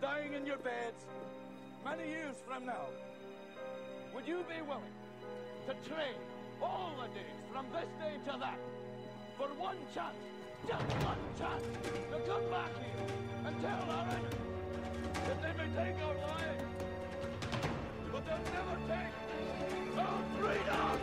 dying in your beds many years from now, would you be willing to trade all the days from this day to that for one chance, just one chance, to come back here and tell our enemies that they may take our lives, but they'll never take our freedom?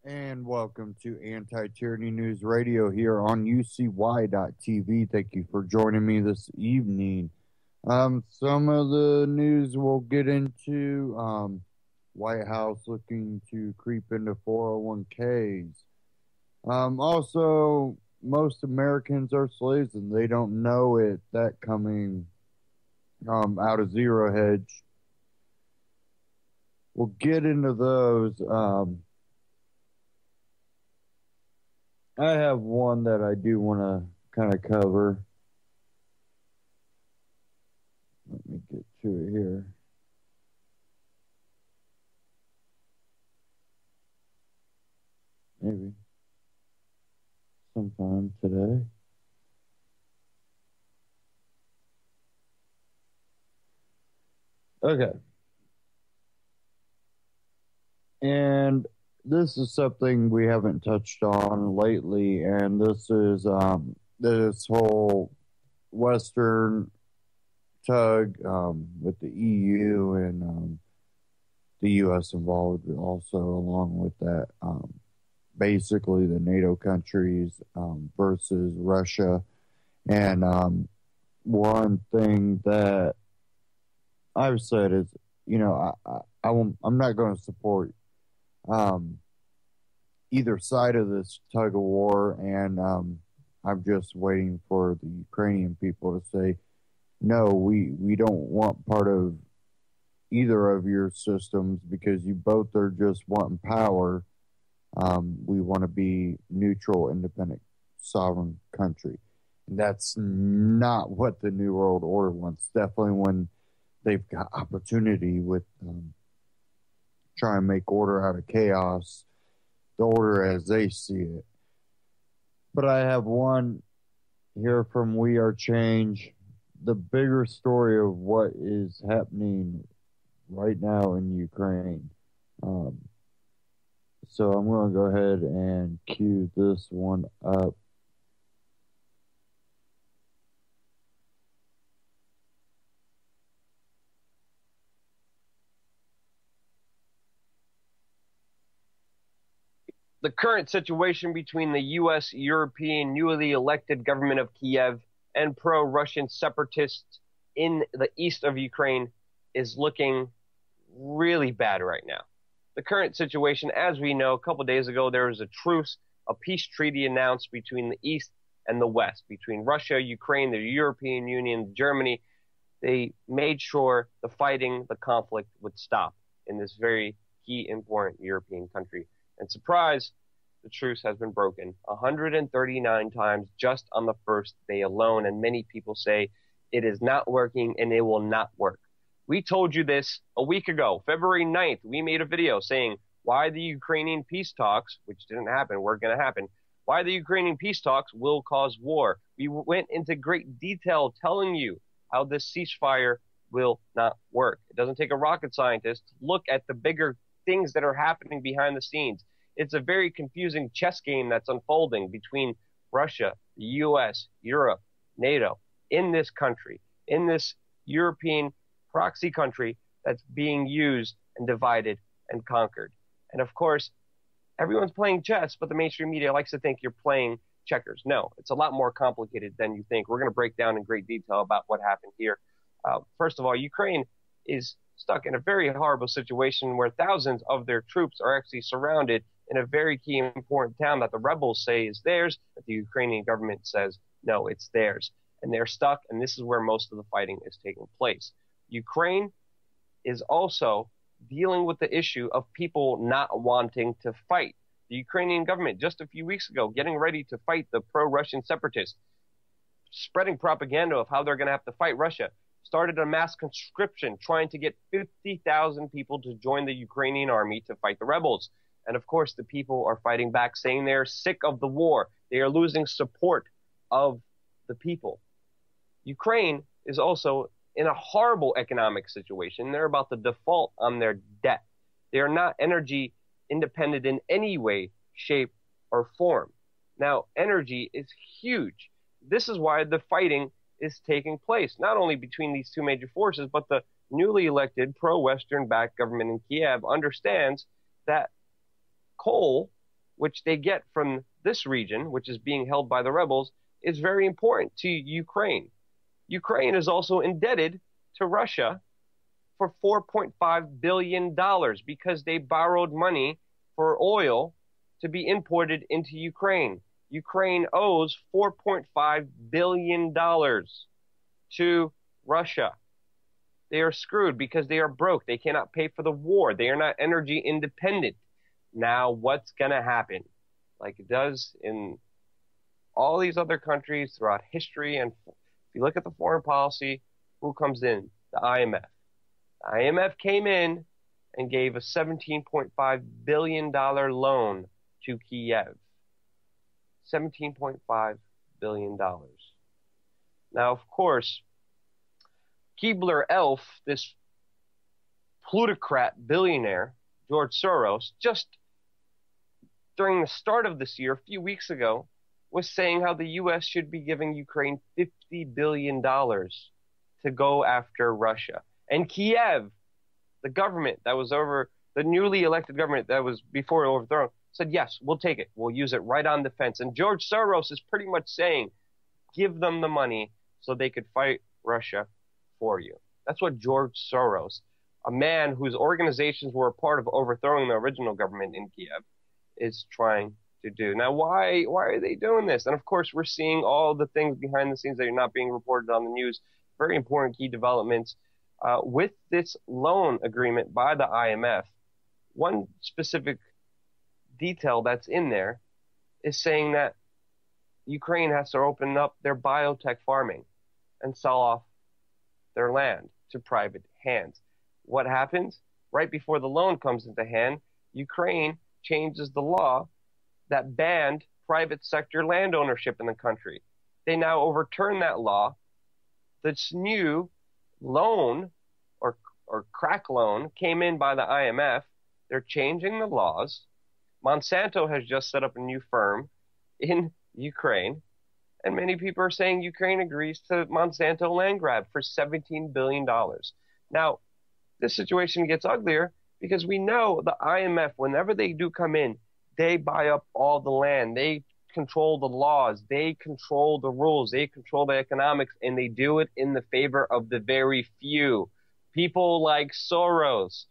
And welcome to Anti-Tyranny News Radio here on UCY.tv. Thank you for joining me this evening. Some of the news we'll get into, White House looking to creep into 401ks. Also, most Americans are slaves and they don't know it. That coming out of Zero Hedge. We'll get into those. I have one that I do want to kind of cover. Let me get to it here. Maybe sometime today. Okay. And this is something we haven't touched on lately, and this is this whole Western tug with the EU and the U.S. involved also along with that. Basically, the NATO countries versus Russia. And one thing that I've said is, you know, I'm not going to support either side of this tug of war, and I'm just waiting for the Ukrainian people to say, no, we don't want part of either of your systems because you both are just wanting power. We want to be neutral, independent, sovereign country. And that's not what the New World Order wants. Definitely when they've got opportunity with try and make order out of chaos, the order as they see it. But I have one here from We Are Change, the bigger story of what is happening right now in Ukraine. So I'm going to go ahead and cue this one up. The current situation between the U.S. European newly elected government of Kiev and pro-Russian separatists in the east of Ukraine is looking really bad right now. The current situation, as we know, a couple of days ago, there was a truce, a peace treaty announced between the east and the west, between Russia, Ukraine, the European Union, Germany. They made sure the fighting, the conflict would stop in this very key, important European country. And surprise, the truce has been broken 139 times just on the first day alone. And many people say it is not working and it will not work. We told you this a week ago, February 9th. We made a video saying why the Ukrainian peace talks, which didn't happen, weren't going to happen, why the Ukrainian peace talks will cause war. We went into great detail telling you how this ceasefire will not work. It doesn't take a rocket scientist to look at the bigger things that are happening behind the scenes. It's a very confusing chess game that's unfolding between Russia, the US, Europe, NATO, in this country, in this European proxy country that's being used and divided and conquered. And of course, everyone's playing chess, but the mainstream media likes to think you're playing checkers. No, it's a lot more complicated than you think. We're going to break down in great detail about what happened here. First of all, Ukraine is stuck in a very horrible situation where thousands of their troops are actually surrounded in a very key important town that the rebels say is theirs, but the Ukrainian government says, no, it's theirs. And they're stuck, and this is where most of the fighting is taking place. Ukraine is also dealing with the issue of people not wanting to fight. The Ukrainian government, just a few weeks ago, getting ready to fight the pro-Russian separatists, spreading propaganda of how they're going to have to fight Russia, started a mass conscription trying to get 50,000 people to join the Ukrainian army to fight the rebels. And of course, the people are fighting back, saying they're sick of the war. They are losing support of the people. Ukraine is also in a horrible economic situation. They're about to default on their debt. They are not energy independent in any way, shape, or form. Now, energy is huge. This is why the fighting is taking place, not only between these two major forces, but the newly elected pro-Western backed government in Kiev understands that coal, which they get from this region, which is being held by the rebels, is very important to Ukraine. Ukraine is also indebted to Russia for $4.5 billion because they borrowed money for oil to be imported into Ukraine. Ukraine owes $4.5 billion to Russia. They are screwed because they are broke. They cannot pay for the war. They are not energy independent. Now, what's going to happen? Like it does in all these other countries throughout history, and if you look at the foreign policy, who comes in? The IMF. The IMF came in and gave a $17.5 billion loan to Kiev. $17.5 billion. Now, of course, Keebler-Elf, this plutocrat billionaire, George Soros, just during the start of this year, a few weeks ago, was saying how the U.S. should be giving Ukraine $50 billion to go after Russia. And Kiev, the government that was over, the newly elected government that was before overthrown, said, yes, we'll take it. We'll use it right on defense. And George Soros is pretty much saying, give them the money so they could fight Russia for you. That's what George Soros, a man whose organizations were a part of overthrowing the original government in Kiev, is trying to do. Now, why are they doing this? And of course, we're seeing all the things behind the scenes that are not being reported on the news. Very important key developments with this loan agreement by the IMF. One specific detail that's in there is saying that Ukraine has to open up their biotech farming and sell off their land to private hands. What happens? Right before the loan comes into hand, Ukraine changes the law that banned private sector land ownership in the country. They now overturn that law. This new loan or crack loan came in by the IMF. They're changing the laws. Monsanto has just set up a new firm in Ukraine, and many people are saying Ukraine agrees to Monsanto land grab for $17 billion. Now, this situation gets uglier because we know the IMF, whenever they do come in, they buy up all the land. They control the laws. They control the rules. They control the economics, and they do it in the favor of the very few. People like Soros,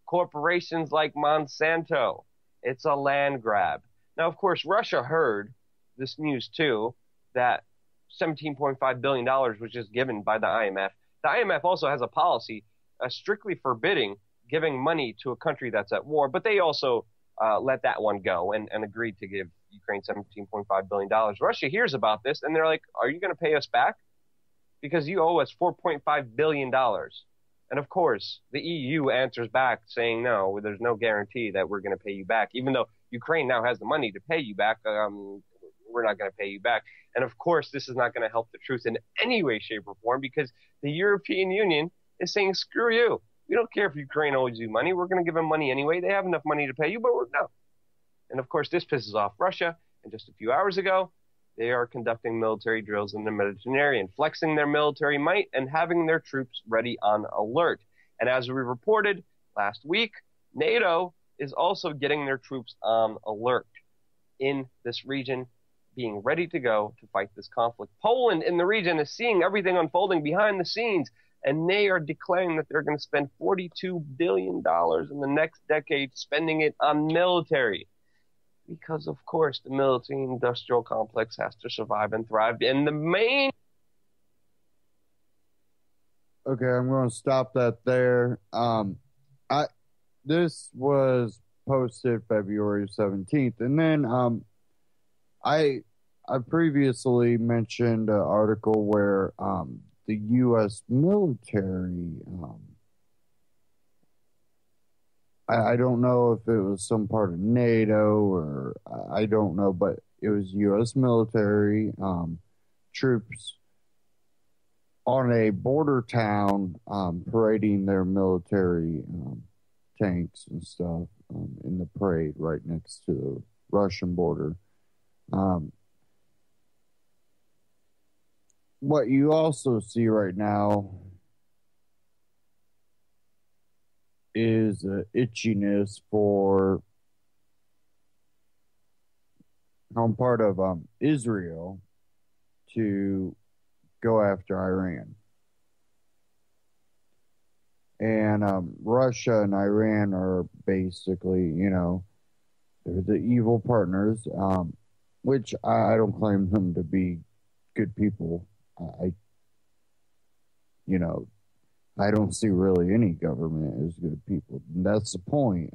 corporations like Monsanto. It's a land grab. Now, of course, Russia heard this news too, that $17.5 billion was just given by the IMF. The IMF also has a policy strictly forbidding giving money to a country that's at war, but they also let that one go and agreed to give Ukraine $17.5 billion. Russia hears about this, and they're like, are you going to pay us back? Because you owe us $4.5 billion. And of course, the EU answers back saying, no, there's no guarantee that we're going to pay you back. Even though Ukraine now has the money to pay you back, we're not going to pay you back. And of course, this is not going to help the truth in any way, shape, or form, because the European Union is saying, screw you. We don't care if Ukraine owes you money. We're going to give them money anyway. They have enough money to pay you, but no. And of course, this pisses off Russia. And just a few hours ago, they are conducting military drills in the Mediterranean, flexing their military might and having their troops ready on alert. And as we reported last week, NATO is also getting their troops on alert in this region, being ready to go to fight this conflict. Poland in the region is seeing everything unfolding behind the scenes, and they are declaring that they're going to spend $42 billion in the next decade, spending it on military. Because, of course, the military-industrial complex has to survive and thrive. And the main... Okay, I'm going to stop that there. This was posted February 17th. And then I previously mentioned an article where the U.S. military... I don't know if it was some part of NATO or I don't know, but it was U.S. military troops on a border town parading their military tanks and stuff in the parade right next to the Russian border. What you also see right now is an itchiness for on part of Israel to go after Iran. And Russia and Iran are basically, they're the evil partners, which I don't claim them to be good people. I don't see really any government as good people. And that's the point.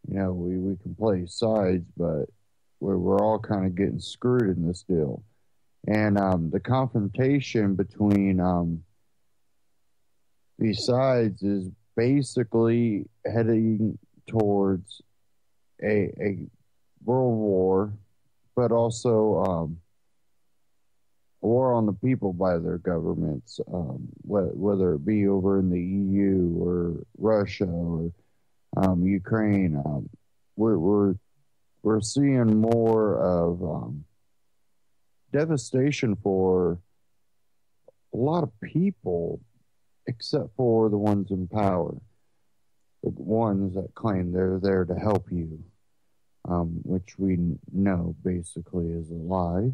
We can play sides, but we're all kind of getting screwed in this deal. And the confrontation between these sides is basically heading towards a world war, but also a war on the people by their governments, whether it be over in the EU or Russia or Ukraine. We're seeing more of devastation for a lot of people, except for the ones in power, the ones that claim they're there to help you, which we know basically is a lie.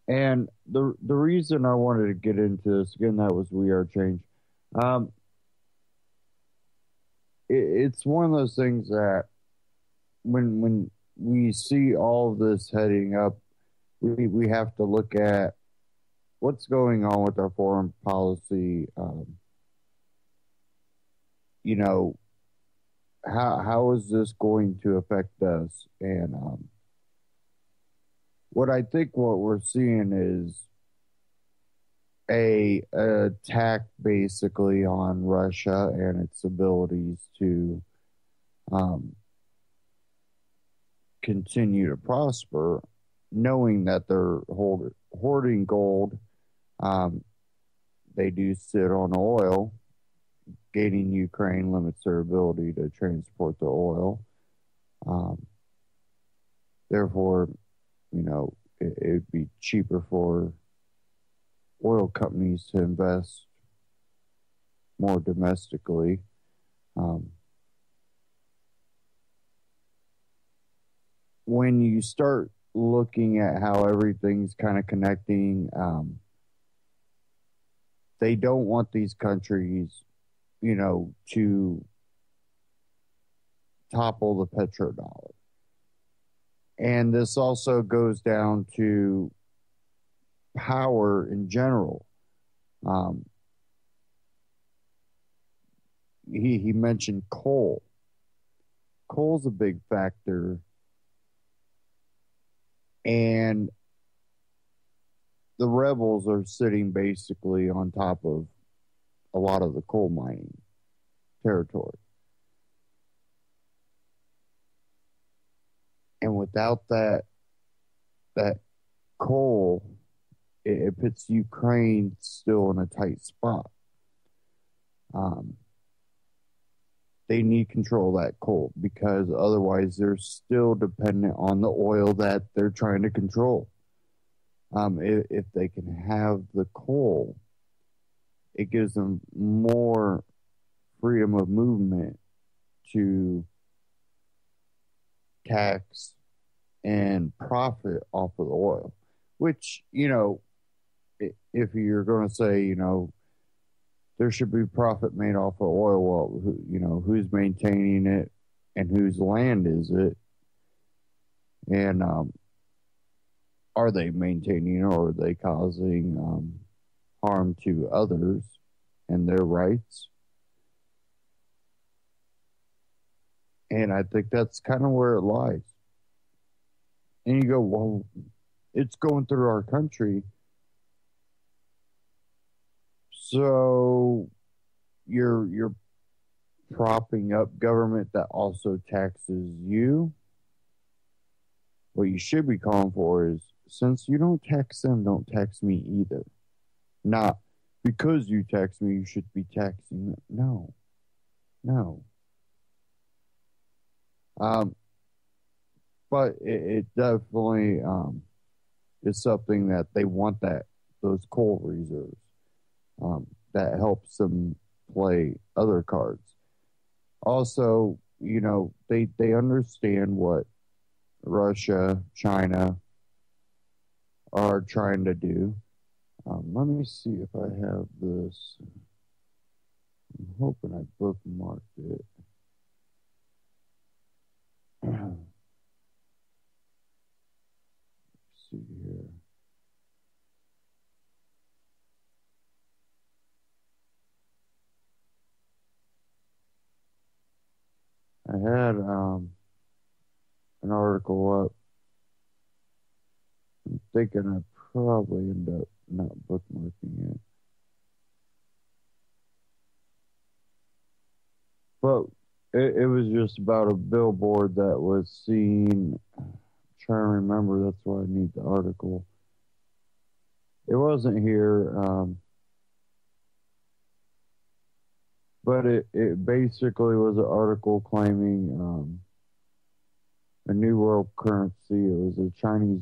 And the reason I wanted to get into this, again, that was We Are Change. It's one of those things that when we see all of this heading up, we have to look at what's going on with our foreign policy. How is this going to affect us? And what we're seeing is a attack basically on Russia and its abilities to continue to prosper, knowing that they're hoarding gold. They do sit on oil. Gaining Ukraine limits their ability to transport the oil. Therefore, it'd be cheaper for oil companies to invest more domestically. When you start looking at how everything's kind of connecting, they don't want these countries, to topple the petrodollar. And this also goes down to power in general. He mentioned coal. Coal's a big factor. And the rebels are sitting basically on top of a lot of the coal mining territory. And without that coal, it puts Ukraine still in a tight spot. Um, they need control of that coal because otherwise they're still dependent on the oil that they're trying to control. If they can have the coal, it gives them more freedom of movement to tax and profit off of the oil, which, if you're going to say, there should be profit made off of oil, well, who's maintaining it and whose land is it? And are they maintaining it or are they causing harm to others and their rights? And I think that's kind of where it lies. And you go, well, it's going through our country. So you're propping up government that also taxes you. What you should be calling for is, since you don't tax them, don't tax me either. Not because you tax me, you should be taxing them. No. But it definitely is something that they want, those coal reserves. That helps them play other cards. Also, they understand what Russia, China are trying to do. Let me see if I have this. I'm hoping I bookmarked it. Let's see here. I had an article up. I'm thinking I probably end up not bookmarking it. But it was just about a billboard that was seen. I'm trying to remember, that's why I need the article. It wasn't here, but it basically was an article claiming a new world currency. It was a Chinese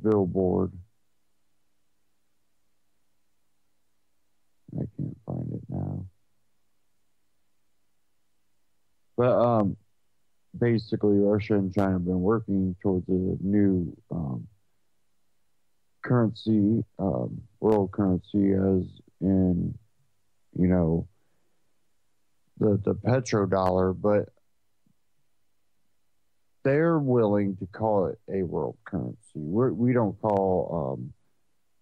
billboard. I can't find it now. But basically, Russia and China have been working towards a new currency, world currency, as in, the petrodollar, but they're willing to call it a world currency. We don't call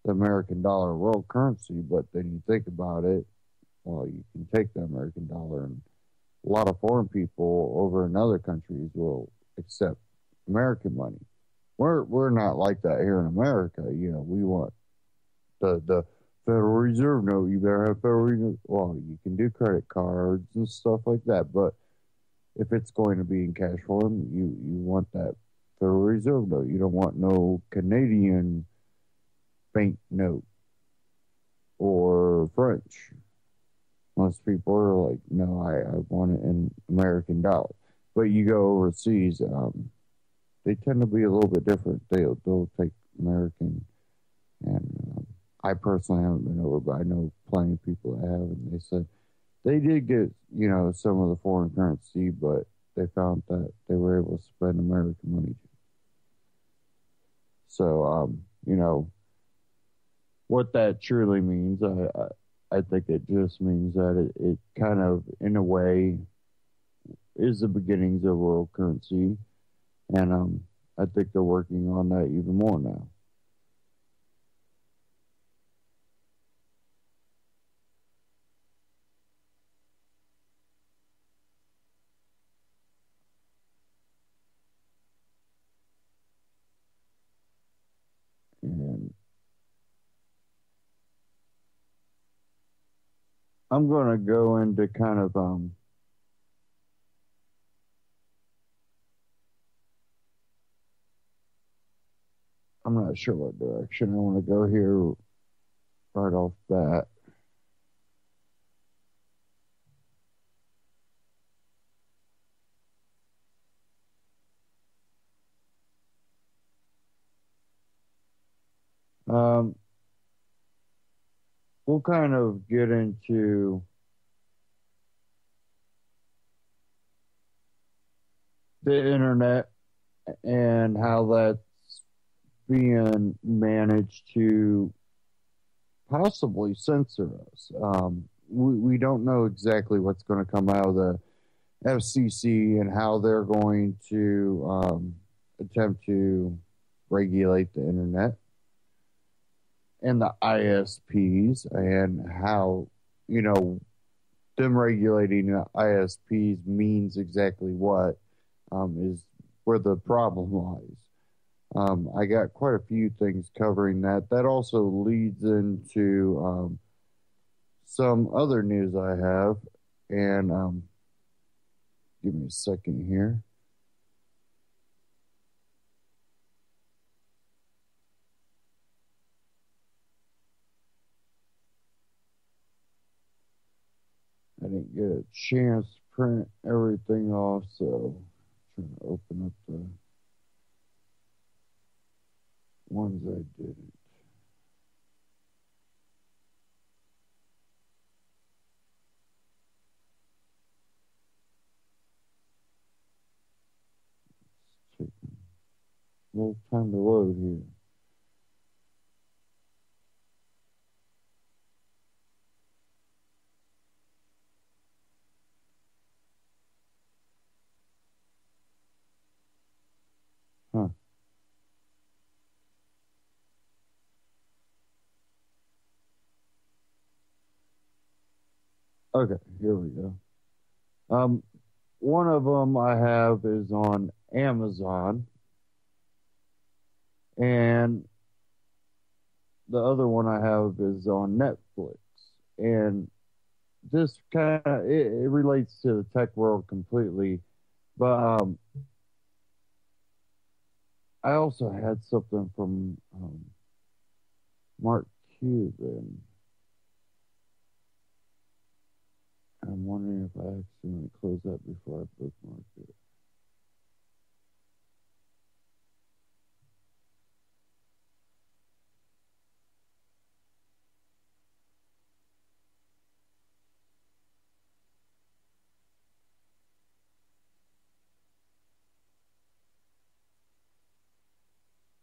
the American dollar a world currency, but then you think about it, well, you can take the American dollar, and a lot of foreign people over in other countries will accept American money. We're not like that here in America. We want the Federal Reserve note. You better have Federal Reserve. Well, you can do credit cards and stuff like that, but if it's going to be in cash form, you want that Federal Reserve note. You don't want no Canadian bank note or French. Most people are like, no, I want it in American dollar. But you go overseas, they tend to be a little bit different. They'll take American, and I personally haven't been over, but I know plenty of people that have, and they said they did get, some of the foreign currency, but they found that they were able to spend American money. So, what that truly means, I think it just means that it kind of, in a way, is the beginnings of world currency, and I think they're working on that even more now. And I'm going to go into kind of I'm not sure what direction I want to go here right off bat. Um, we'll kind of get into the internet and how that's being managed to possibly censor us. We don't know exactly what's going to come out of the FCC and how they're going to attempt to regulate the internet and the ISPs, and how, them regulating the ISPs means exactly what is where the problem lies. I got quite a few things covering that. That also leads into some other news I have, and give me a second here. I didn't get a chance to print everything off, so I'm trying to open up the ones I didn't. It's taking a little time to load here. Huh. Okay, here we go. One of them I have is on Amazon, and the other one I have is on Netflix. And this kind of it relates to the tech world completely, but I also had something from Mark Cuban. I'm wondering if I accidentally closed that before I bookmarked it.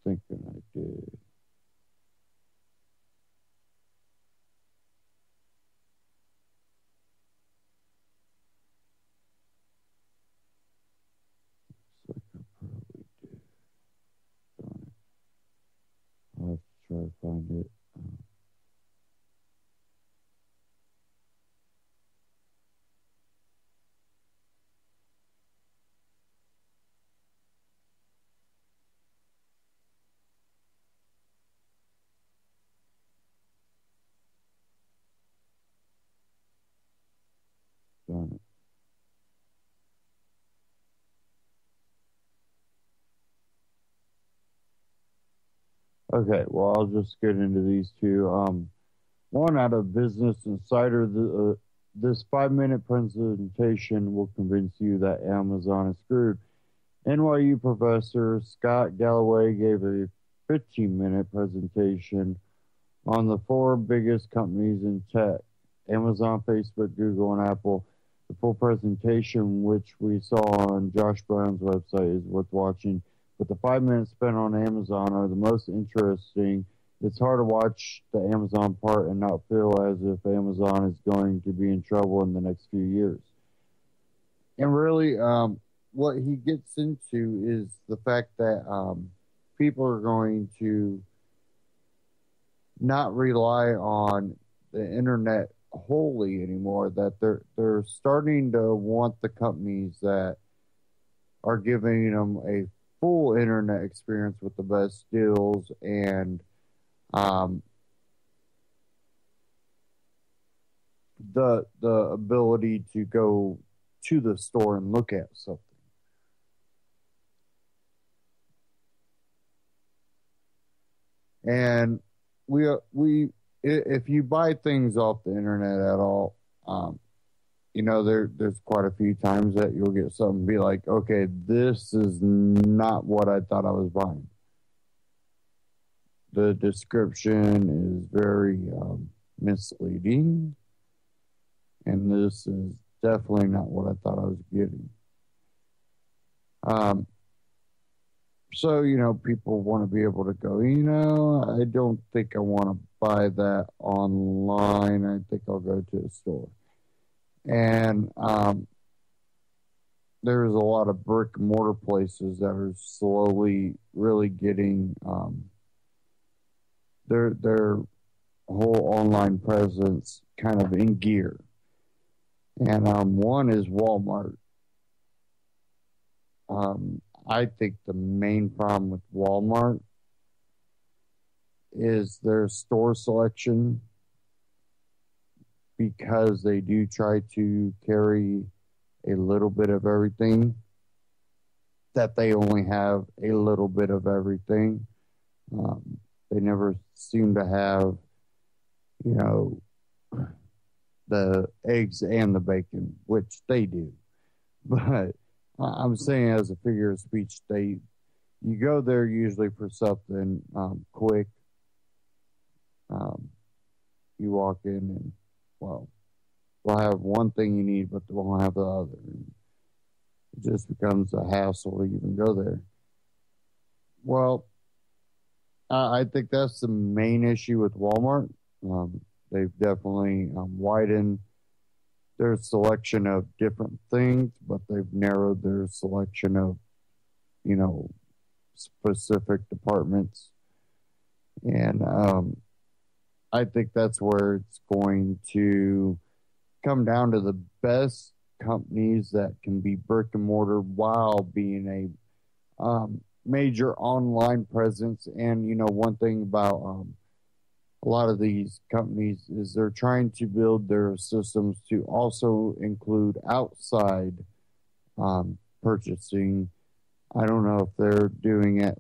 Thinking I did. Looks like I probably did. Darn it. I'll have to try to find it. Darn it. Okay, well, I'll just get into these two. One out of Business Insider, this 5-minute presentation will convince you that Amazon is screwed. NYU professor Scott Galloway gave a 15-minute presentation on the 4 biggest companies in tech: Amazon, Facebook, Google, and Apple. The full presentation, which we saw on Josh Brown's website, is worth watching, but the 5 minutes spent on Amazon are the most interesting. It's hard to watch the Amazon part and not feel as if Amazon is going to be in trouble in the next few years. And really, what he gets into is the fact that people are going to not rely on the internet wholly anymore, that they're starting to want the companies that are giving them a full internet experience with the best deals and the ability to go to the store and look at something. And if you buy things off the internet at all, um, there's quite a few times that you'll get something and be like, okay, this is not what I thought I was buying. The description is very misleading, and this is definitely not what I thought I was getting. So, people want to be able to go, I don't think I want to buy that online. I think I'll go to a store. And there's a lot of brick and mortar places that are slowly really getting their whole online presence kind of in gear. And one is Walmart. I think the main problem with Walmart is their store selection, because they do try to carry a little bit of everything, that they only have a little bit of everything. They never seem to have, the eggs and the bacon, which they do. But I'm saying, as a figure of speech, you go there usually for something quick. You walk in and, well, they'll have one thing you need, but they won't have the other. It just becomes a hassle to even go there. Well, I think that's the main issue with Walmart. They've definitely widened their selection of different things, but they've narrowed their selection of, specific departments. And I think that's where it's going to come down to the best companies that can be brick and mortar while being a major online presence. And, one thing about a lot of these companies is they're trying to build their systems to also include outside purchasing. I don't know if they're doing it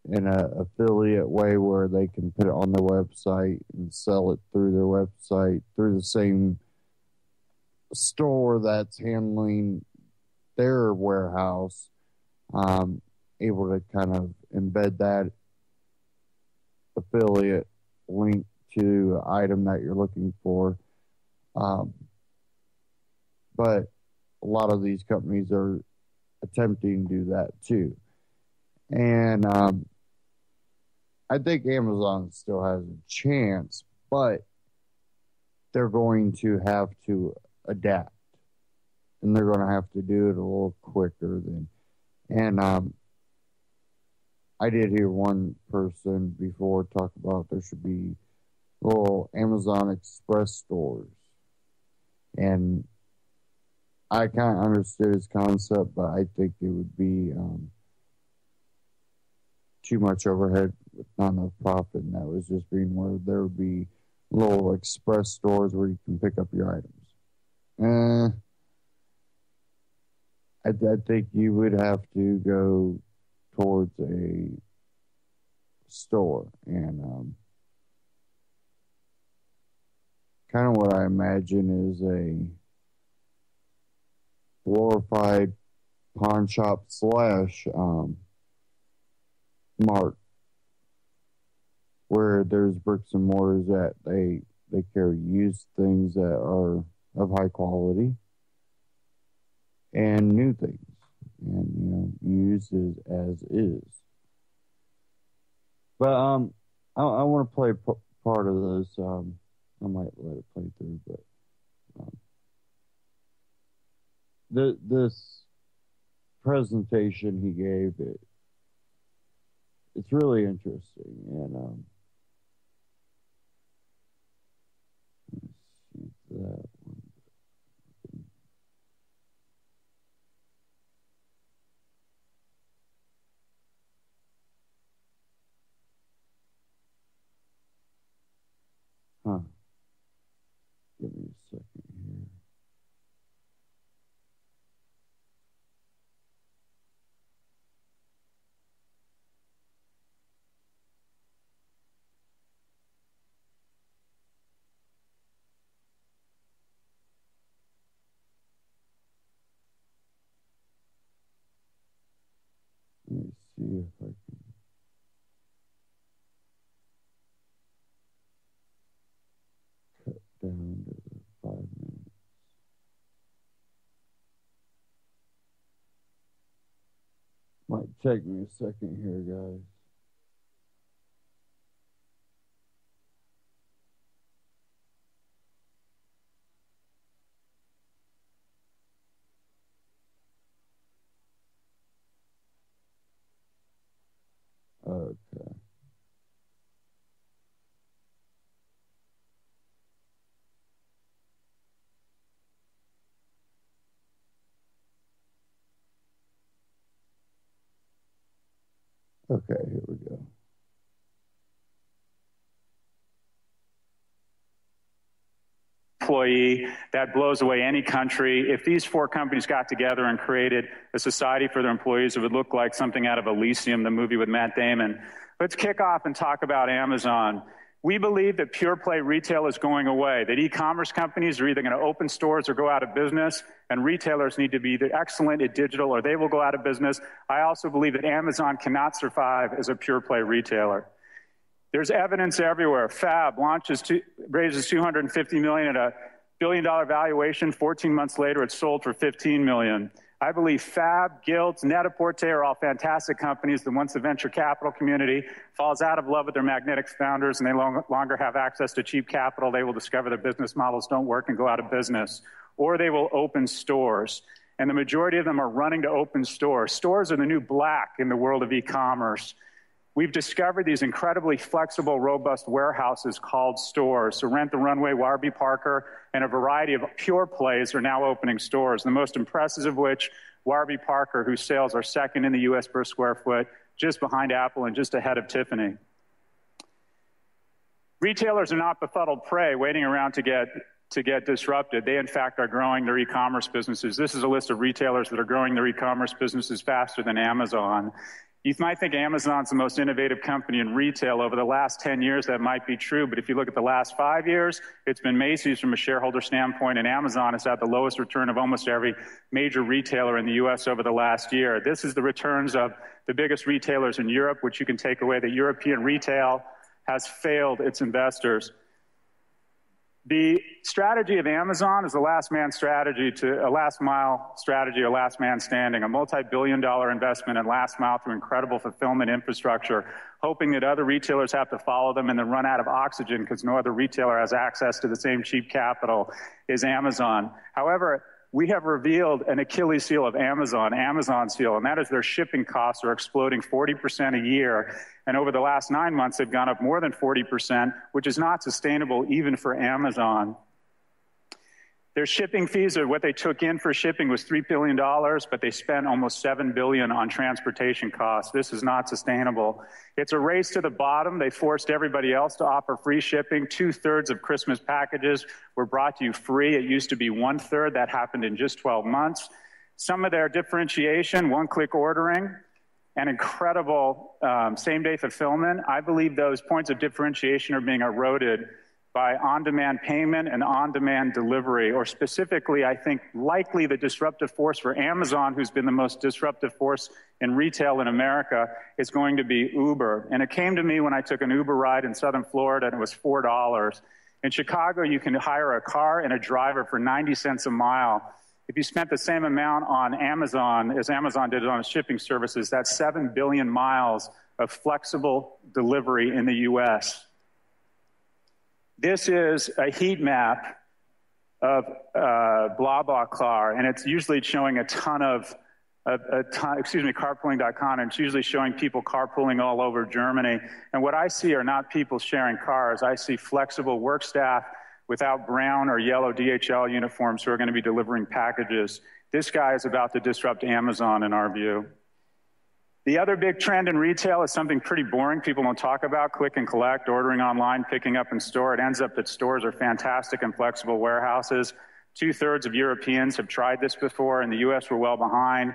in an affiliate way where they can put it on their website and sell it through their website through the same store that's handling their warehouse, able to kind of embed that affiliate link to the item that you're looking for. But a lot of these companies are attempting to do that too. And I think Amazon still has a chance, but they're going to have to adapt, and they're going to have to do it a little quicker than. And I did hear one person before talk about there should be little Amazon Express stores, and I kind of understood his concept, but I think it would be too much overhead with not enough profit, and that was just being where there would be little express stores where you can pick up your items. I think you would have to go towards a store, and kind of what I imagine is a glorified pawn shop slash mart, where there's bricks and mortars that they carry used things that are of high quality and new things, and used as is. But I want to play part of this. I might let it play through, but this presentation he gave, it's really interesting, and let's see that one. Huh. Give me a second here. Take me a second here, guys. Okay. Okay, here we go. Employee that blows away any country. If these four companies got together and created a society for their employees, it would look like something out of Elysium, the movie with Matt Damon. Let's kick off and talk about Amazon. We believe that pure play retail is going away, that e-commerce companies are either going to open stores or go out of business, and retailers need to be either excellent at digital or they will go out of business. I also believe that Amazon cannot survive as a pure play retailer. There's evidence everywhere. Fab raises $250 million at a billion-dollar valuation. 14 months later, it's sold for $15 million. I believe Fab, Guild, Net-a-Porter are all fantastic companies that once the venture capital community falls out of love with their magnetic founders and they no longer have access to cheap capital, they will discover their business models don't work and go out of business. Or they will open stores. And the majority of them are running to open stores. Stores are the new black in the world of e-commerce. We've discovered these incredibly flexible, robust warehouses called stores. So Rent the Runway, Warby Parker, and a variety of pure plays are now opening stores. The most impressive of which, Warby Parker, whose sales are second in the U.S. per square foot, just behind Apple and just ahead of Tiffany. Retailers are not befuddled prey waiting around to get disrupted. They, in fact, are growing their e-commerce businesses. This is a list of retailers that are growing their e-commerce businesses faster than Amazon. You might think Amazon's the most innovative company in retail. Over the last 10 years, that might be true, but if you look at the last 5 years, it's been Macy's from a shareholder standpoint, and Amazon has had the lowest return of almost every major retailer in the U.S. over the last year. This is the returns of the biggest retailers in Europe, which you can take away that European retail has failed its investors. The strategy of Amazon is a last mile strategy or last man standing, a multi-billion-dollar investment in last mile through incredible fulfillment infrastructure, hoping that other retailers have to follow them and then run out of oxygen because no other retailer has access to the same cheap capital as Amazon. However, we have revealed an Achilles heel of Amazon's heel, and that is their shipping costs are exploding 40% a year. And over the last 9 months, they've gone up more than 40%, which is not sustainable even for Amazon. Their shipping fees, or what they took in for shipping, was $3 billion, but they spent almost $7 billion on transportation costs. This is not sustainable. It's a race to the bottom. They forced everybody else to offer free shipping. 2/3 of Christmas packages were brought to you free. It used to be 1/3. That happened in just 12 months. Some of their differentiation, one-click ordering, and incredible same-day fulfillment, I believe those points of differentiation are being eroded by on-demand payment and on-demand delivery, or specifically, I think, likely the disruptive force for Amazon, who's been the most disruptive force in retail in America, is going to be Uber. And it came to me when I took an Uber ride in southern Florida, and it was $4. In Chicago, you can hire a car and a driver for 90 cents a mile. If you spent the same amount on Amazon as Amazon did on its shipping services, that's 7 billion miles of flexible delivery in the U.S. This is a heat map of BlaBlaCar, and it's usually showing carpooling.com, and it's usually showing people carpooling all over Germany. And what I see are not people sharing cars. I see flexible work staff without brown or yellow DHL uniforms who are going to be delivering packages. This guy is about to disrupt Amazon, in our view. The other big trend in retail is something pretty boring people don't talk about: click and collect, ordering online, picking up in store. It ends up that stores are fantastic and flexible warehouses. 2/3 of Europeans have tried this before. In the US, we're well behind.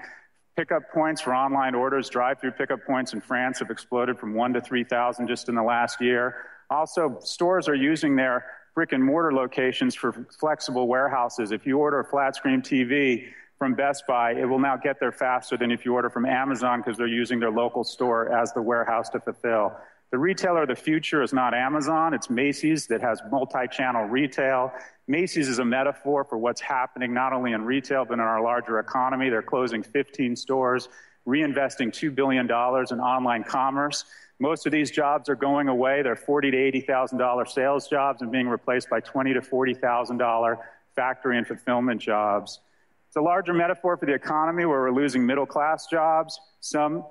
Pickup points for online orders, drive-through pickup points in France have exploded from 1 to 3,000 just in the last year. Also, stores are using their brick and mortar locations for flexible warehouses. If you order a flat screen TV from Best Buy, it will now get there faster than if you order from Amazon because they're using their local store as the warehouse to fulfill. The retailer of the future is not Amazon, it's Macy's that has multi-channel retail. Macy's is a metaphor for what's happening not only in retail but in our larger economy. They're closing 15 stores. reinvesting $2 billion in online commerce. Most of these jobs are going away. They're $40,000 to $80,000 sales jobs and being replaced by $20,000 to $40,000 factory and fulfillment jobs. It's a larger metaphor for the economy where we're losing middle-class jobs, some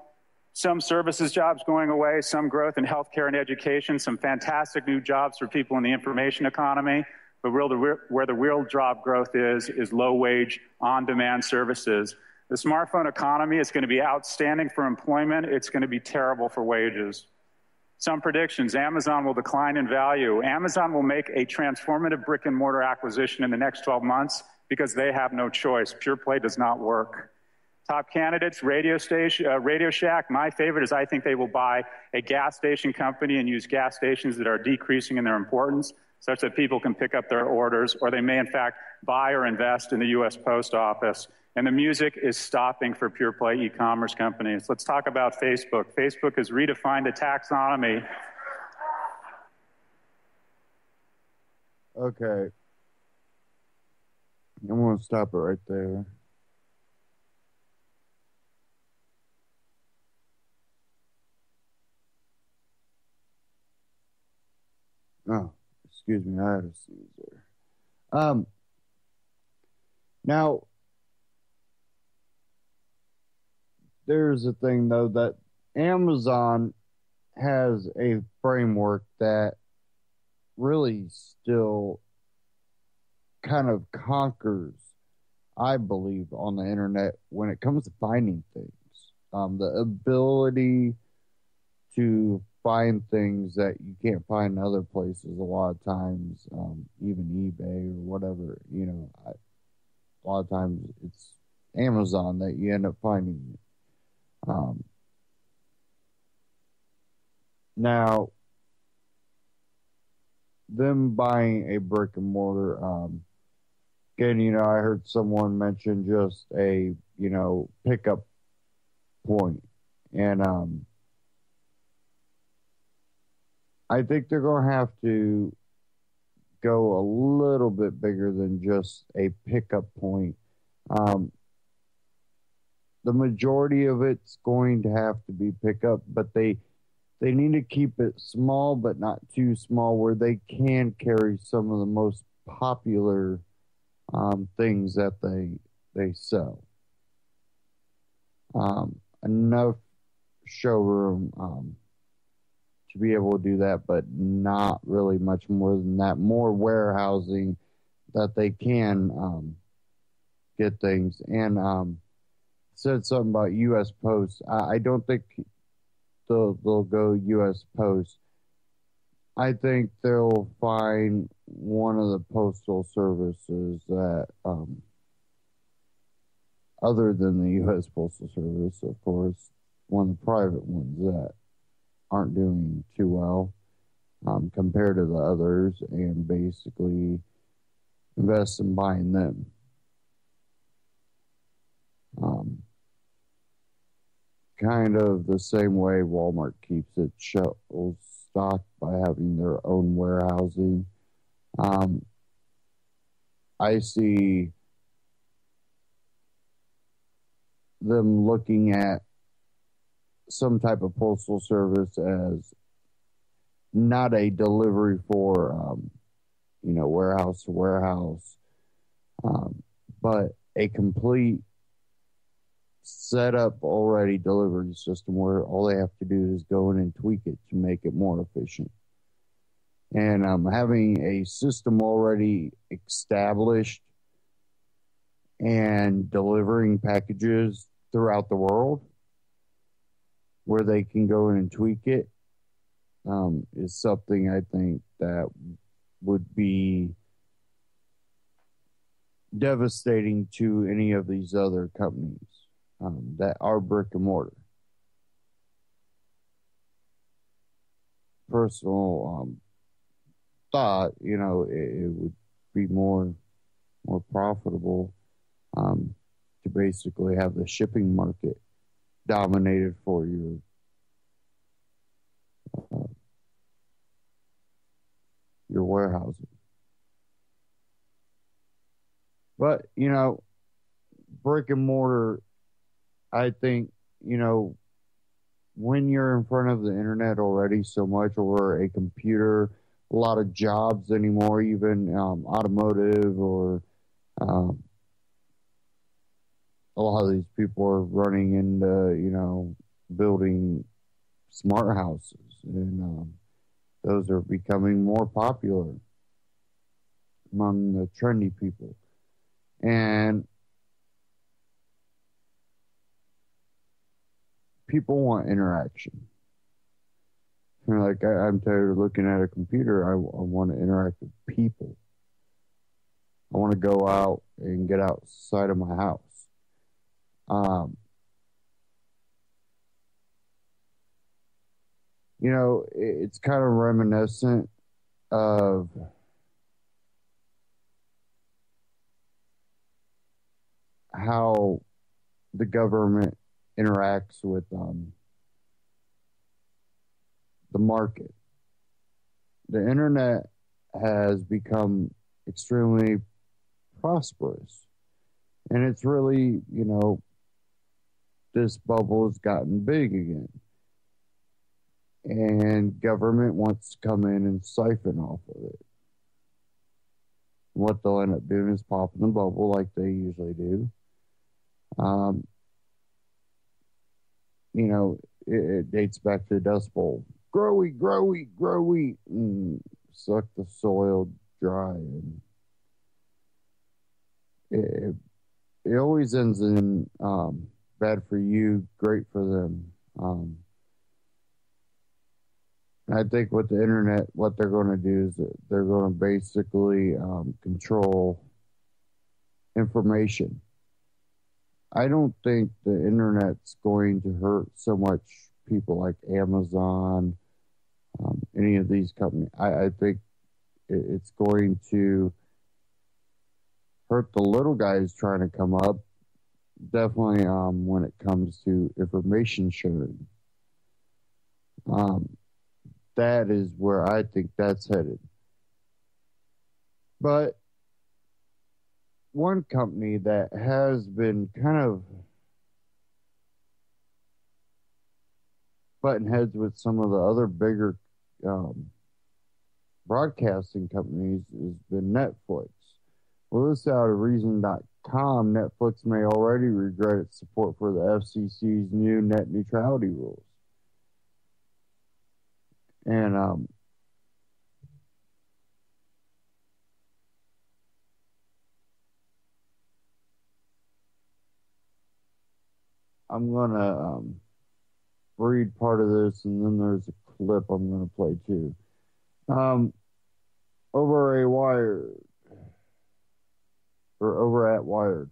services jobs going away, some growth in healthcare and education, some fantastic new jobs for people in the information economy. But where the real job growth is low-wage, on-demand services. The smartphone economy is going to be outstanding for employment. It's going to be terrible for wages. Some predictions: Amazon will decline in value. Amazon will make a transformative brick-and-mortar acquisition in the next 12 months because they have no choice. Pure play does not work. Top candidates: Radio Shack. My favorite is I think they will buy a gas station company and use gas stations that are decreasing in their importance, such that people can pick up their orders, or they may in fact buy or invest in the U.S. Post Office. And the music is stopping for pure play e-commerce companies. Let's talk about Facebook. Facebook has redefined the taxonomy. Okay. I'm going to stop it right there. Oh, excuse me, I had a sneeze there. Now, there's a thing, though, that Amazon has a framework that really still kind of conquers, I believe, on the internet when it comes to finding things. The ability to find things that you can't find in other places a lot of times, even eBay or whatever, a lot of times it's Amazon that you end up finding. Now, them buying a brick and mortar, again, I heard someone mention just a, pickup point. And I think they're going to have to go a little bit bigger than just a pickup point. The majority of it's going to have to be pickup, but they need to keep it small, but not too small, where they can carry some of the most popular things that they sell. Enough showroom to be able to do that, but not really much more than that. More warehousing that they can get things. And said something about U.S. Post. I don't think they'll go U.S. Post. I think they'll find one of the postal services that, other than the U.S. Postal Service, of course, one of the private ones that aren't doing too well compared to the others, and basically invest in buying them. Kind of the same way Walmart keeps its shelves stocked by having their own warehousing. I see them looking at some type of postal service as not a delivery for, warehouse to warehouse, but a complete set up already delivery system where all they have to do is go in and tweak it to make it more efficient. And having a system already established and delivering packages throughout the world where they can go in and tweak it is something I think that would be devastating to any of these other companies that are brick and mortar. Personal thought, it would be more profitable to basically have the shipping market dominated for your warehousing. But, brick and mortar, I think you know, when you're in front of the internet already so much, or a computer, a lot of jobs anymore, even automotive, or um, a lot of these people are running into, building smart houses, and those are becoming more popular among the trendy people. And people want interaction. Like, I'm tired of looking at a computer. I want to interact with people. I want to go out and get outside of my house. It's kind of reminiscent of how the government interacts with the market. The internet has become extremely prosperous, and it's really, this bubble has gotten big again, and government wants to come in and siphon off of it. What they'll end up doing is popping the bubble like they usually do. It dates back to the Dust Bowl. Grow wheat, grow wheat, grow wheat, and suck the soil dry. And it always ends in bad for you, great for them. I think with the internet, what they're going to do is that they're going to basically control information. I don't think the internet's going to hurt so much people like Amazon, any of these companies. I think it's going to hurt the little guys trying to come up, definitely when it comes to information sharing. That is where I think that's headed. But one company that has been kind of butting heads with some of the other bigger broadcasting companies has been Netflix. Well, this out of Reason.com, Netflix may already regret its support for the FCC's new net neutrality rules. And I'm going to read part of this, and then there's a clip I'm going to play too. Over at Wired,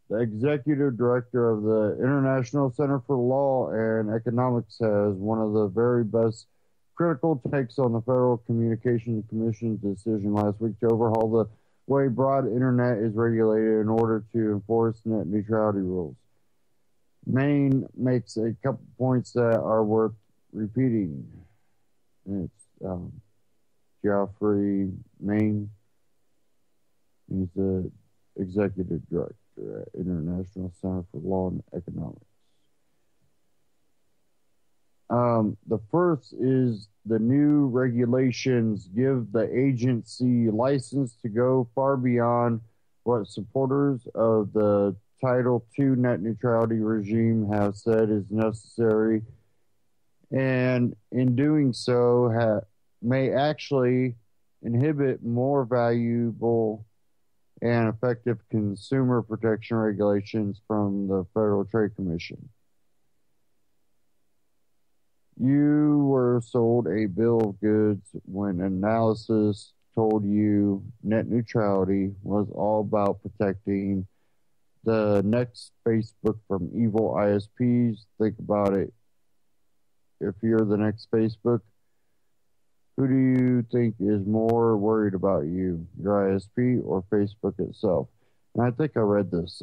the executive director of the International Center for Law and Economics has one of the very best critical takes on the Federal Communications Commission's decision last week to overhaul the way broad internet is regulated in order to enforce net neutrality rules. Maine makes a couple points that are worth repeating. It's Geoffrey Maine. He's the executive director at International Center for Law and Economics. The first is the new regulations give the agency license to go far beyond what supporters of the Title II net neutrality regime have said is necessary, and in doing so may actually inhibit more valuable and effective consumer protection regulations from the Federal Trade Commission. You were sold a bill of goods when analysis told you net neutrality was all about protecting the next Facebook from evil ISPs. Think about it. If you're the next Facebook, who do you think is more worried about you, your ISP or Facebook itself? And I think I read this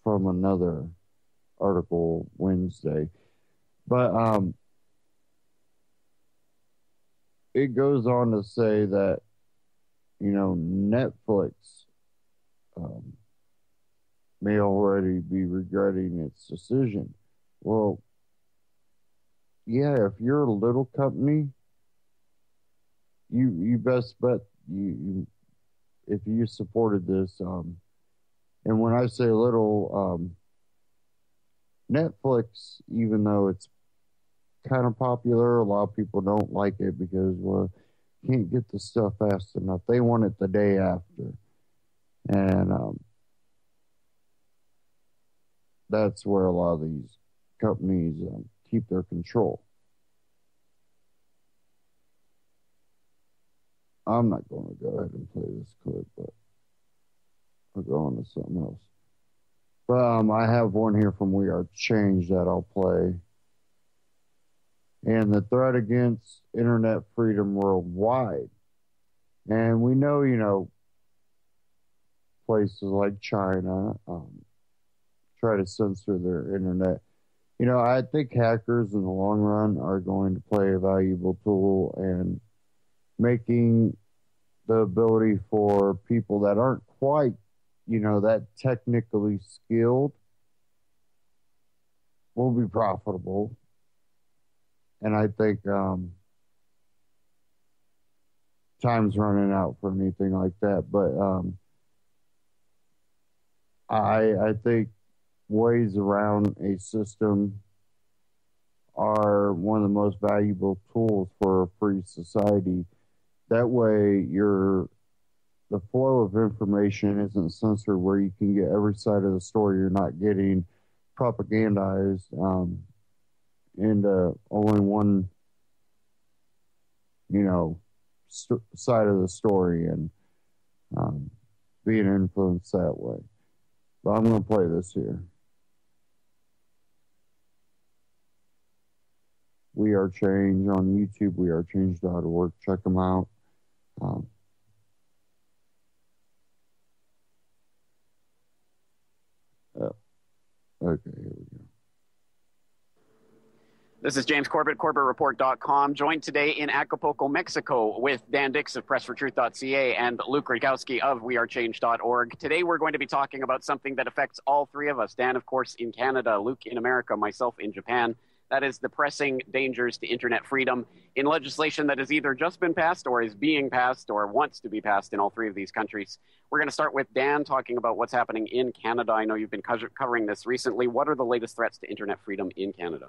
from another article Wednesday. But it goes on to say that, Netflix may already be regretting its decision. Well, yeah, if you're a little company, you best bet if you supported this. And when I say little, Netflix, even though it's kind of popular, a lot of people don't like it because, well, can't get the stuff fast enough. They want it the day after. And that's where a lot of these companies keep their control. I'm not going to go ahead and play this clip, but I'll go on to something else. But I have one here from We Are Change that I'll play. And the threat against internet freedom worldwide. And we know, places like China try to censor their internet. I think hackers in the long run are going to play a valuable tool in making the ability for people that aren't quite, that technically skilled will be profitable. And I think time's running out for anything like that. But I think ways around a system are one of the most valuable tools for a free society. That way, the flow of information isn't censored where you can get every side of the story. You're not getting propagandized into only one, side of the story and being influenced that way. But I'm going to play this here. We Are Change on YouTube, wearechange.org. Check them out. Okay, here we go. This is James Corbett, CorbettReport.com, joined today in Acapulco, Mexico, with Dan Dix of PressForTruth.ca and Luke Rudkowski of WeAreChange.org. Today we're going to be talking about something that affects all three of us. Dan, of course, in Canada, Luke in America, myself in Japan. That is the pressing dangers to internet freedom in legislation that has either just been passed or is being passed or wants to be passed in all three of these countries. We're going to start with Dan talking about what's happening in Canada. I know you've been covering this recently. What are the latest threats to internet freedom in Canada?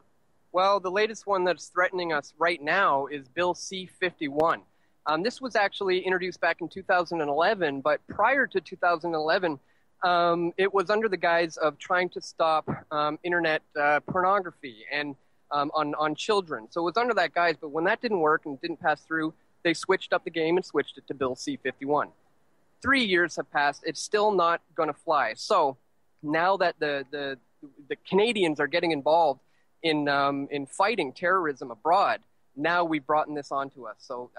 Well, the latest one that's threatening us right now is Bill C-51. This was actually introduced back in 2011, but prior to 2011, it was under the guise of trying to stop internet pornography and on children. So it was under that guise, but when that didn't work and didn't pass through, they switched up the game and switched it to Bill C-51. 3 years have passed. It's still not going to fly. So now that the Canadians are getting involved in fighting terrorism abroad, now we've brought this onto us. So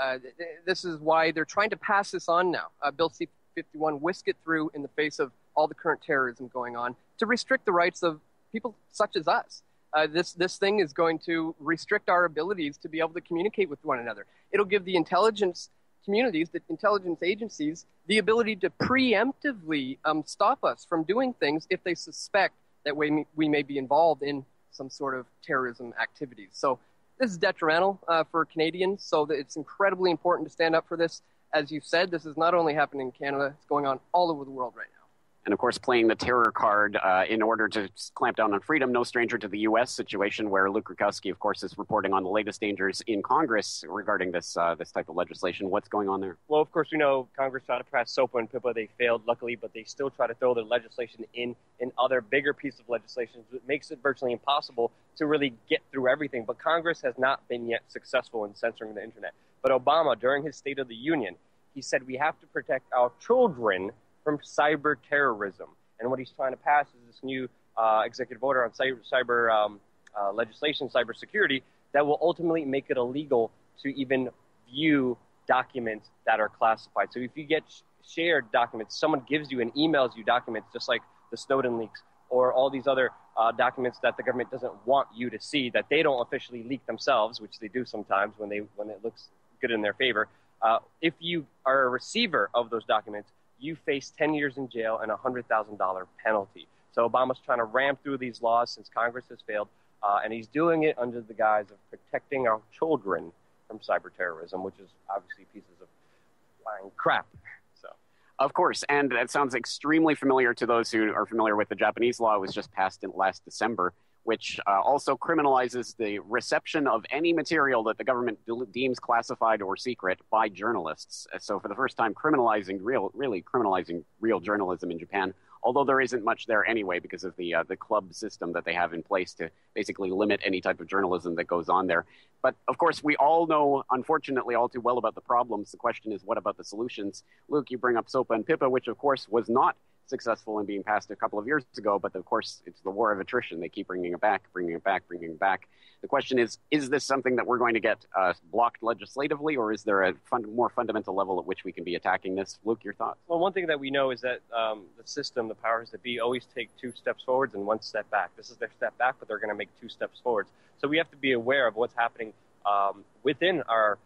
this is why they're trying to pass this on now. Bill C-51 whisk it through in the face of all the current terrorism going on to restrict the rights of people such as us. This thing is going to restrict our abilities to be able to communicate with one another. It'll give the intelligence communities, the intelligence agencies, the ability to preemptively stop us from doing things if they suspect that we may be involved in some sort of terrorism activities. So this is detrimental for Canadians, so that it's incredibly important to stand up for this. As you said, this is not only happening in Canada, it's going on all over the world right now. And of course, playing the terror card in order to clamp down on freedom, no stranger to the U.S. situation, where Luke Rudkowski, of course, is reporting on the latest dangers in Congress regarding this this type of legislation. What's going on there? Well, of course, we know Congress tried to pass SOPA and PIPA. They failed, luckily, but they still try to throw their legislation in other bigger pieces of legislation. It makes it virtually impossible to really get through everything. But Congress has not been yet successful in censoring the internet. But Obama, during his State of the Union, he said we have to protect our children from cyber terrorism. And what he's trying to pass is this new executive order on cyber legislation, cybersecurity, that will ultimately make it illegal to even view documents that are classified. So if you get shared documents, someone gives you and emails you documents, just like the Snowden leaks or all these other documents that the government doesn't want you to see, that they don't officially leak themselves, which they do sometimes when it looks good in their favor. If you are a receiver of those documents, you face 10 years in jail and a $100,000 penalty. So Obama's trying to ram through these laws since Congress has failed, and he's doing it under the guise of protecting our children from cyber terrorism, which is obviously pieces of lying crap. So, of course, and that sounds extremely familiar to those who are familiar with the Japanese law. It was just passed in last December, which also criminalizes the reception of any material that the government deems classified or secret by journalists. So for the first time, really criminalizing real journalism in Japan, although there isn't much there anyway because of the club system that they have in place to basically limit any type of journalism that goes on there. But of course, we all know, unfortunately, all too well about the problems. The question is, what about the solutions? Luke, you bring up SOPA and PIPA, which of course was not successful in being passed a couple of years ago, but of course it's the war of attrition. They keep bringing it back. The question is this something that we're going to get blocked legislatively, or is there a more fundamental level at which we can be attacking this? Luke, your thoughts? Well, one thing that we know is that the system, the powers that be, always take 2 steps forwards and 1 step back. This is their step back, but they're going to make 2 steps forwards. So we have to be aware of what's happening within our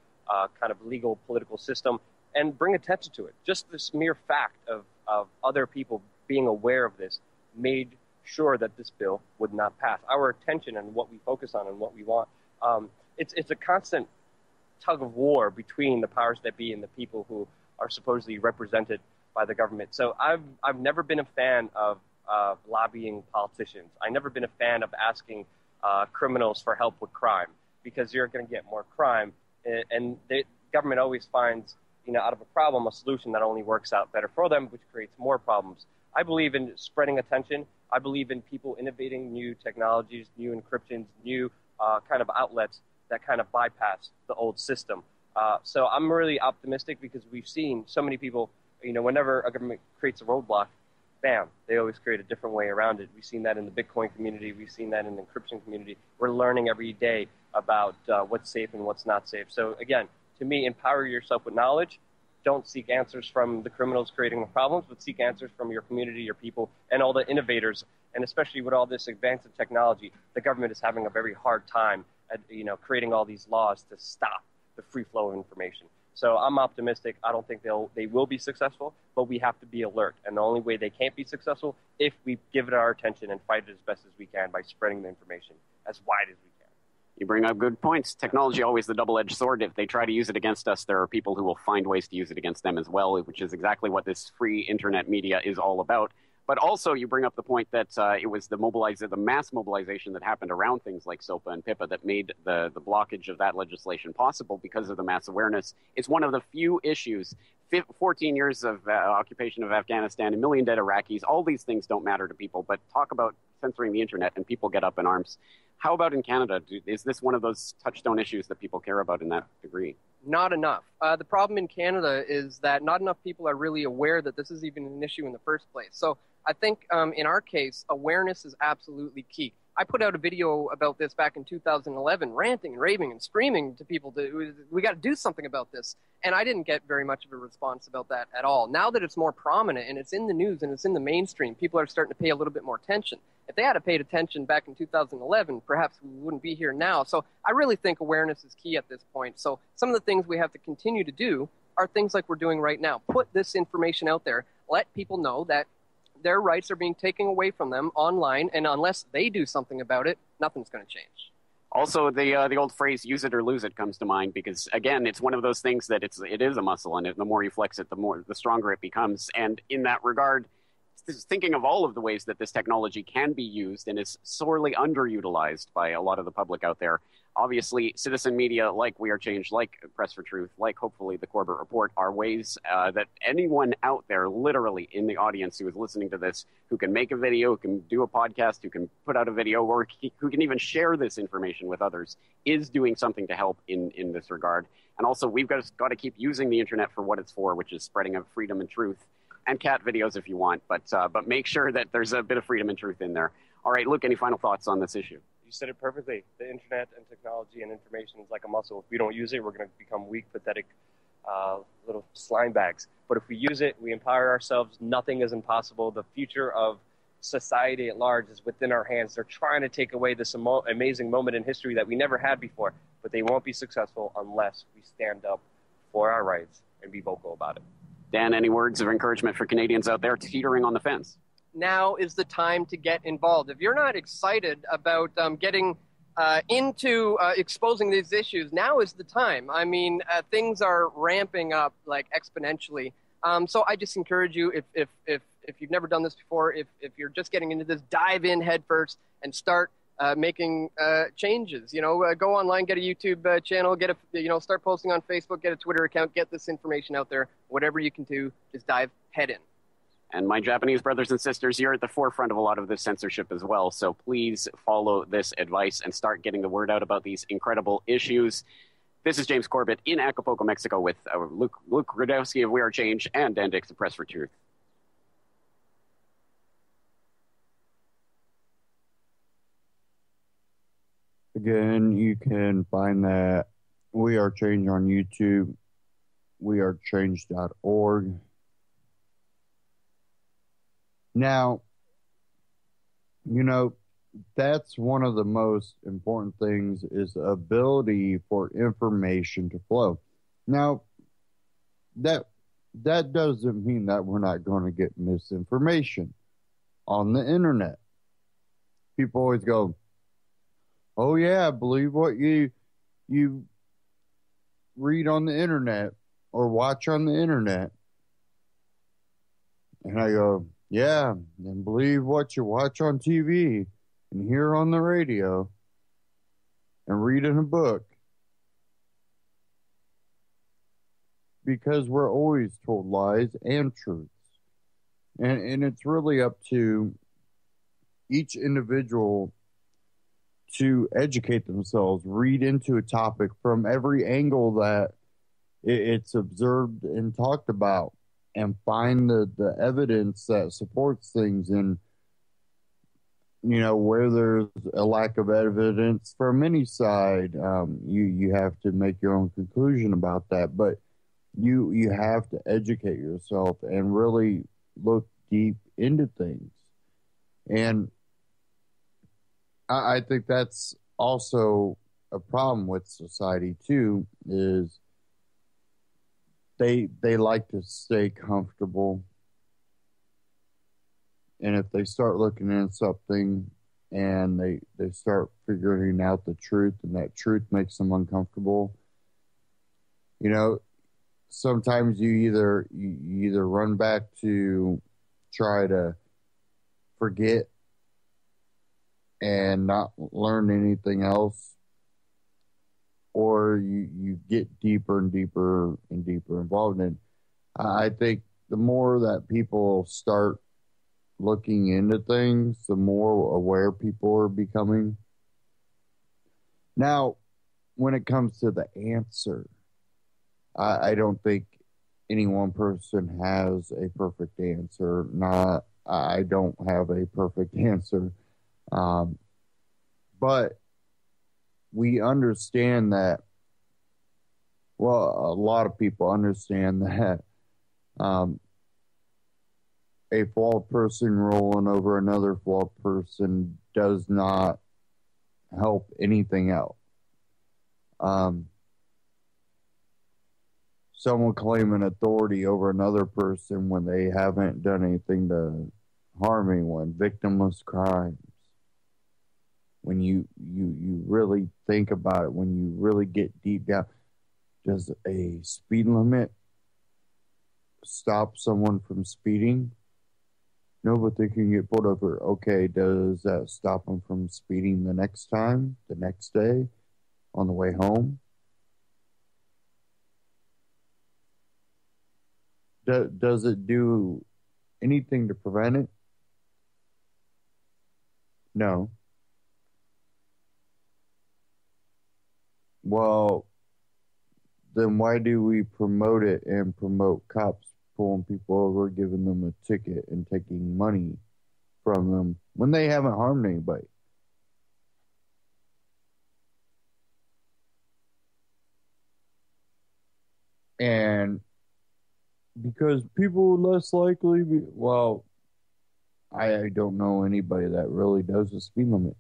kind of legal political system and bring attention to it. Just this mere fact of other people being aware of this made sure that this bill would not pass. Our attention and what we focus on and what we want, it's a constant tug of war between the powers that be and the people who are supposedly represented by the government. So I've never been a fan of lobbying politicians. I've never been a fan of asking criminals for help with crime, because you're going to get more crime, and the government always finds, out of a problem, a solution that only works out better for them, which creates more problems. I believe in spreading attention. I believe in people innovating new technologies, new encryptions, new kind of outlets that kind of bypass the old system. So I'm really optimistic because we've seen so many people, whenever a government creates a roadblock, bam, they always create a different way around it. We've seen that in the Bitcoin community. We've seen that in the encryption community. We're learning every day about what's safe and what's not safe. So again, to me, empower yourself with knowledge. Don't seek answers from the criminals creating the problems, but seek answers from your community, your people, and all the innovators. And especially with all this advance in technology, the government is having a very hard time at, creating all these laws to stop the free flow of information. So I'm optimistic. I don't think they will be successful, but we have to be alert. And the only way they can't be successful if we give it our attention and fight it as best as we can by spreading the information as wide as we can. You bring up good points. Technology always the double-edged sword. If they try to use it against us, there are people who will find ways to use it against them as well, which is exactly what this free internet media is all about. But also, you bring up the point that it was the mass mobilization that happened around things like SOPA and PIPA that made the blockage of that legislation possible because of the mass awareness. It's one of the few issues. 14 years of occupation of Afghanistan, 1 million dead Iraqis, all these things don't matter to people, but talk about censoring the internet and people get up in arms. How about in Canada? Is this one of those touchstone issues that people care about in that degree? Not enough. The problem in Canada is that not enough people are really aware that this is even an issue in the first place. So I think in our case, awareness is absolutely key. I put out a video about this back in 2011, ranting and raving and screaming to people, we got to do something about this. And I didn't get very much of a response about that at all. Now that it's more prominent and it's in the news and it's in the mainstream, people are starting to pay a little bit more attention. If they had paid attention back in 2011, perhaps we wouldn't be here now. So I really think awareness is key at this point. So some of the things we have to continue to do are things like we're doing right now. Put this information out there. Let people know that their rights are being taken away from them online, and unless they do something about it, nothing's going to change. Also, the old phrase "use it or lose it" comes to mind because, again, it's one of those things that it is a muscle, and the more you flex it, the stronger it becomes. And in that regard, thinking of all of the ways that this technology can be used and is sorely underutilized by a lot of the public out there. Obviously, citizen media like We Are Changed, like Press for Truth, like hopefully the Corbett Report are ways that anyone out there, literally in the audience who is listening to this, who can make a video, who can do a podcast, who can put out a video, or who can even share this information with others, is doing something to help in this regard. And also, we've got to keep using the internet for what it's for, which is spreading of freedom and truth. And cat videos if you want, but make sure that there's a bit of freedom and truth in there. All right, Luke, any final thoughts on this issue? You said it perfectly. The internet and technology and information is like a muscle. If we don't use it, we're going to become weak, pathetic little slime bags. But if we use it, we empower ourselves, nothing is impossible. The future of society at large is within our hands. They're trying to take away this amazing moment in history that we never had before, but they won't be successful unless we stand up for our rights and be vocal about it. Dan, any words of encouragement for Canadians out there teetering on the fence? now is the time to get involved. If you're not excited about getting into exposing these issues, now is the time. I mean, things are ramping up like exponentially. So I just encourage you, if you've never done this before, if you're just getting into this, dive in head first and start making changes. Go online, get a YouTube channel, start posting on Facebook, get a Twitter account, get this information out there. Whatever you can do, just dive head in. And my Japanese brothers and sisters, you're at the forefront of a lot of this censorship as well. So please follow this advice and start getting the word out about these incredible issues. This is James Corbett in Acapulco, Mexico, with Luke Rudkowski of We Are Change and Dan Dix of Press for Truth. Again, you can find that We Are Change on YouTube, wearechange.org. Now, that's one of the most important things, is the ability for information to flow. Now, that doesn't mean that we're not going to get misinformation on the internet. People always go, oh yeah, I believe what you read on the internet or watch on the internet. And I go, yeah, and believe what you watch on TV and hear on the radio and read in a book. Because we're always told lies and truths. And it's really up to each individual to educate themselves, read into a topic from every angle that it's observed and talked about, and find the evidence that supports things. And, where there's a lack of evidence from any side, you have to make your own conclusion about that. But you have to educate yourself and really look deep into things. And I think that's also a problem with society too, is they like to stay comfortable. And if they start looking at something and they start figuring out the truth, and that truth makes them uncomfortable, sometimes you either run back to try to forget and not learn anything else, or you get deeper and deeper and deeper involved in. I think the more that people start looking into things, the more aware people are becoming. Now, when it comes to the answer, I don't think any one person has a perfect answer. I don't have a perfect answer. But we understand that, a lot of people understand that a flawed person rolling over another flawed person does not help anything out. Someone claiming authority over another person when they haven't done anything to harm anyone, victimless crimes. When you really think about it, when you really get deep down, does a speed limit stop someone from speeding? No, but they can get pulled over. Okay, does that stop them from speeding the next time, the next day, on the way home? Does it do anything to prevent it? No. Well, then why do we promote it and promote cops pulling people over, giving them a ticket, and taking money from them when they haven't harmed anybody? And because people less likely I don't know anybody that really does the speed limit.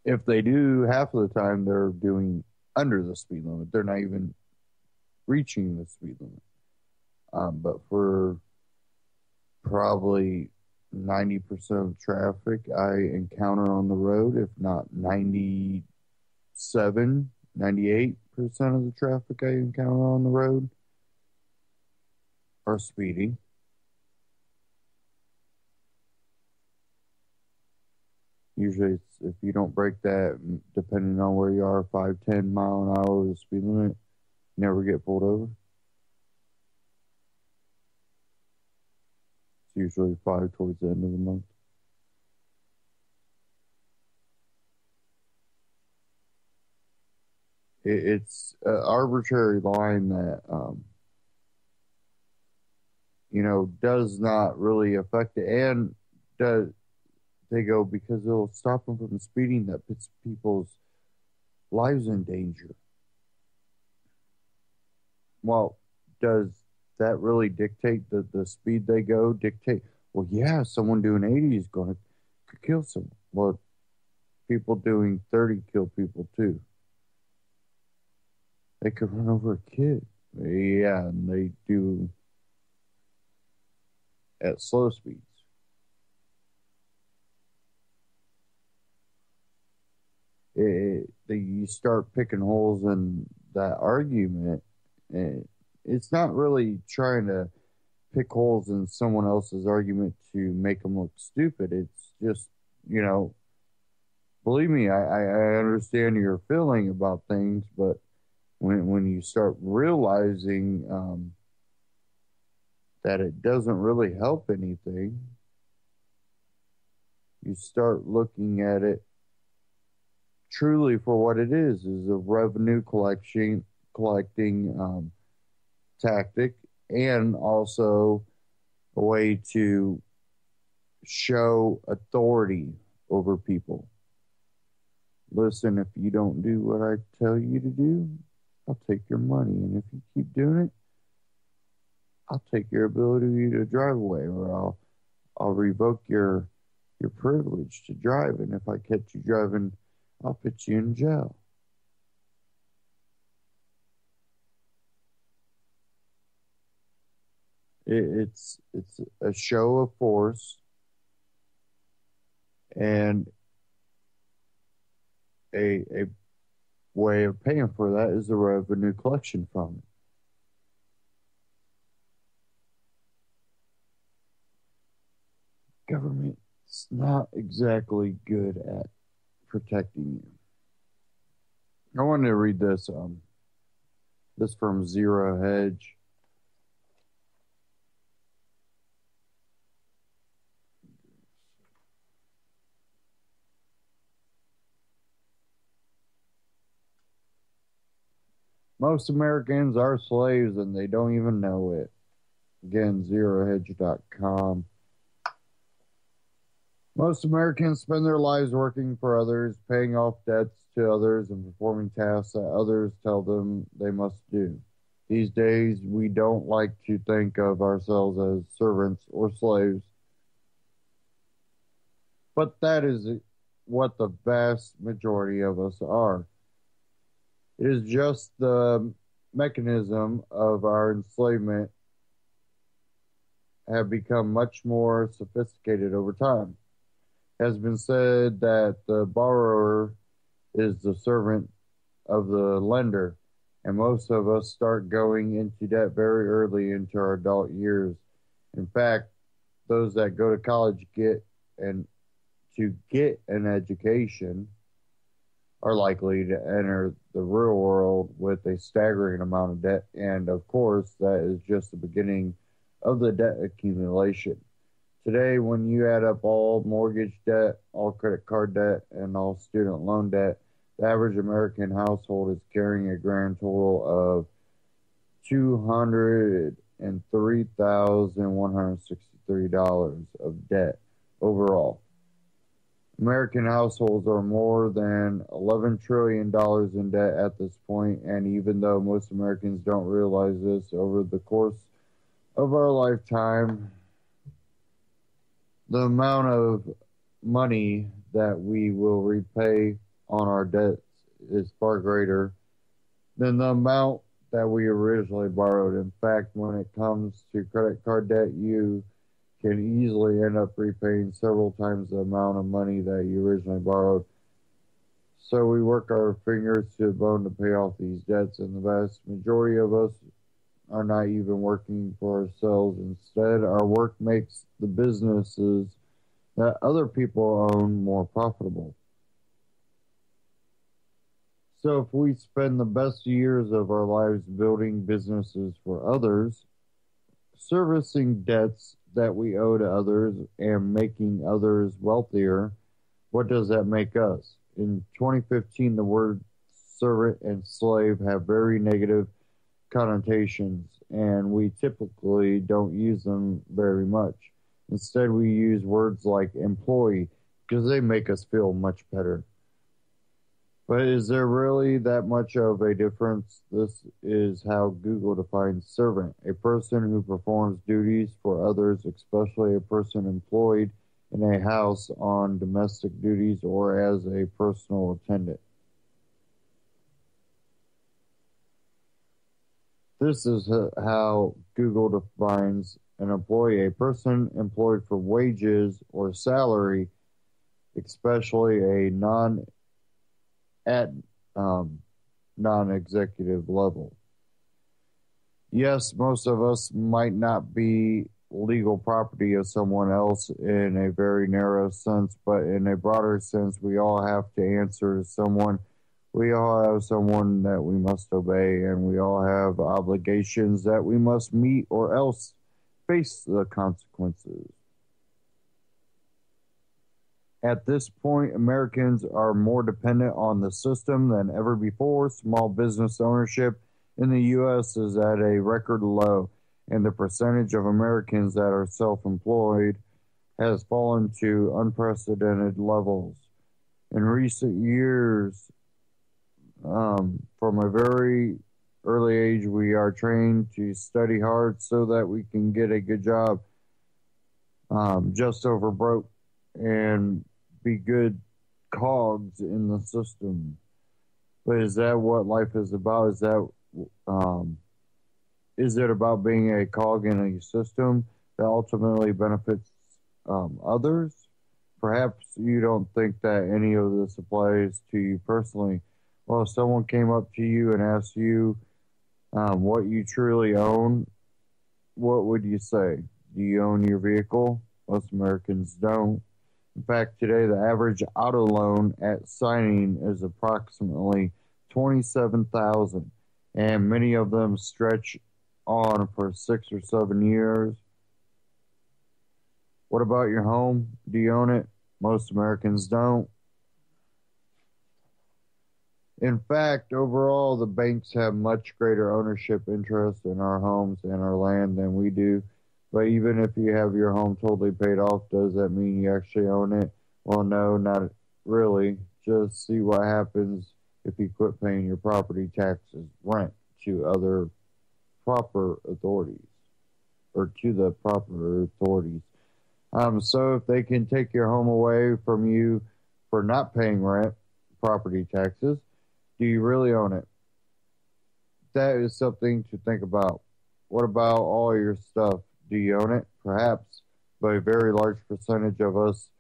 If they do, half of the time they're doing under the speed limit. They're not even reaching the speed limit. But for probably 90% of traffic I encounter on the road, if not 97, 98% of the traffic I encounter on the road are speeding. Usually, it's, if you don't break that, depending on where you are, 5, 10 mile an hour is the speed limit, you never get pulled over. It's usually 5 towards the end of the month. It's an arbitrary line that, does not really affect it. And they go, because it'll stop them from speeding, that puts people's lives in danger. Well, does that really dictate the speed they go? Well, yeah, someone doing 80 is going to kill someone. Well, people doing 30 kill people too. They could run over a kid. Yeah, and they do at slow speeds. You start picking holes in that argument, and it's not really trying to pick holes in someone else's argument to make them look stupid. It's just, believe me, I understand your feeling about things, but when you start realizing that it doesn't really help anything, you start looking at it truly for what it is a revenue collecting tactic, and also a way to show authority over people. Listen, if you don't do what I tell you to do, I'll take your money, and if you keep doing it, I'll take your ability to drive away, or I'll revoke your privilege to drive, and if I catch you driving, I'll put you in jail. It's a show of force, and a way of paying for that is the revenue collection from it. Government's not exactly good at protecting you. I wanted to read this from Zero Hedge. Most Americans are slaves and they don't even know it. Again, zerohedge.com. Most Americans spend their lives working for others, paying off debts to others, and performing tasks that others tell them they must do. These days, we don't like to think of ourselves as servants or slaves, but that is what the vast majority of us are. It is just the mechanism of our enslavement have become much more sophisticated over time. It has been said that the borrower is the servant of the lender, and most of us start going into debt very early into our adult years. In fact, those that go to college get an education are likely to enter the real world with a staggering amount of debt, and of course, that is just the beginning of the debt accumulation. Today, when you add up all mortgage debt, all credit card debt, and all student loan debt, the average American household is carrying a grand total of $203,163 of debt overall. American households are more than $11 trillion in debt at this point, and even though most Americans don't realize this, over the course of our lifetime, the amount of money that we will repay on our debts is far greater than the amount that we originally borrowed. In fact, when it comes to credit card debt, you can easily end up repaying several times the amount of money that you originally borrowed. So we work our fingers to the bone to pay off these debts, and the vast majority of us are not even working for ourselves. Instead, our work makes the businesses that other people own more profitable. So if we spend the best years of our lives building businesses for others, servicing debts that we owe to others, and making others wealthier, what does that make us? In 2015, the word servant and slave have very negative connotations, and we typically don't use them very much. Instead, we use words like employee because they make us feel much better. But is there really that much of a difference? This is how Google defines servant: a person who performs duties for others, especially a person employed in a house on domestic duties or as a personal attendant. This is how Google defines an employee: a person employed for wages or salary, especially a non-executive level. Yes, most of us might not be legal property of someone else in a very narrow sense, but in a broader sense, we all have to answer to someone. We all have someone that we must obey, and we all have obligations that we must meet or else face the consequences. At this point, Americans are more dependent on the system than ever before. Small business ownership in the U.S. is at a record low, and the percentage of Americans that are self-employed has fallen to unprecedented levels. In recent years, from a very early age, we are trained to study hard so that we can get a good job, just over broke, and be good cogs in the system. But is that what life is about? Is it about being a cog in a system that ultimately benefits others? Perhaps you don't think that any of this applies to you personally. Well, if someone came up to you and asked you what you truly own, what would you say? Do you own your vehicle? Most Americans don't. In fact, today the average auto loan at signing is approximately $27,000, and many of them stretch on for 6 or 7 years. What about your home? Do you own it? Most Americans don't. In fact, overall, the banks have much greater ownership interest in our homes and our land than we do. But even if you have your home totally paid off, does that mean you actually own it? Well, no, not really. Just see what happens if you quit paying your property taxes, rent to other proper authorities, or to the proper authorities. So if they can take your home away from you for not paying rent, property taxes, do you really own it? That is something to think about. What about all your stuff? Do you own it? Perhaps, but a very large percentage of us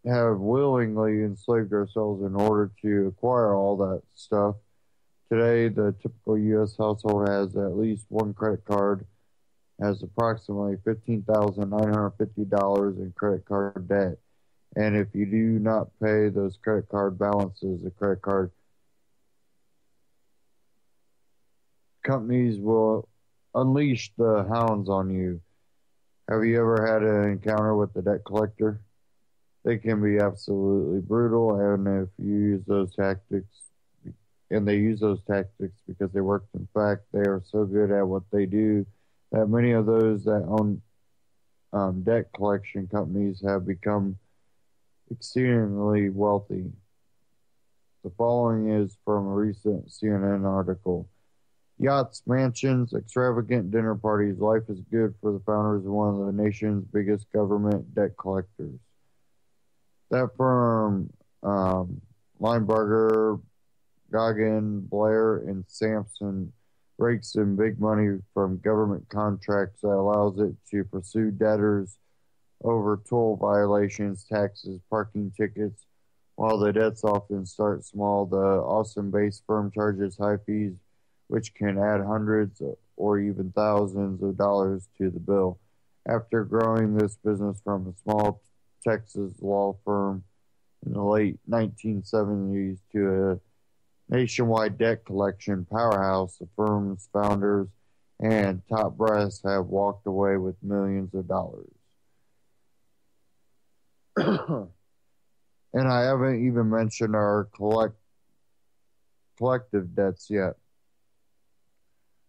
have willingly enslaved ourselves in order to acquire all that stuff. Today, the typical U.S. household has at least one credit card, has approximately $15,950 in credit card debt. And if you do not pay those credit card balances, the credit card companies will unleash the hounds on you. Have you ever had an encounter with the debt collector? They can be absolutely brutal, and if you use those tactics, and they use those tactics because they work. In fact, they are so good at what they do that many of those that own debt collection companies have become exceedingly wealthy. The following is from a recent CNN article. Yachts, mansions, extravagant dinner parties. Life is good for the founders of one of the nation's biggest government debt collectors. That firm, Linebarger, Goggin, Blair, and Sampson, rakes in big money from government contracts that allows it to pursue debtors over toll violations, taxes, parking tickets. While the debts often start small, the Austin-based firm charges high fees, which can add hundreds or even thousands of dollars to the bill. After growing this business from a small Texas law firm in the late 1970s to a nationwide debt collection powerhouse, the firm's founders and top brass have walked away with millions of dollars. And I haven't even mentioned our collective debts yet.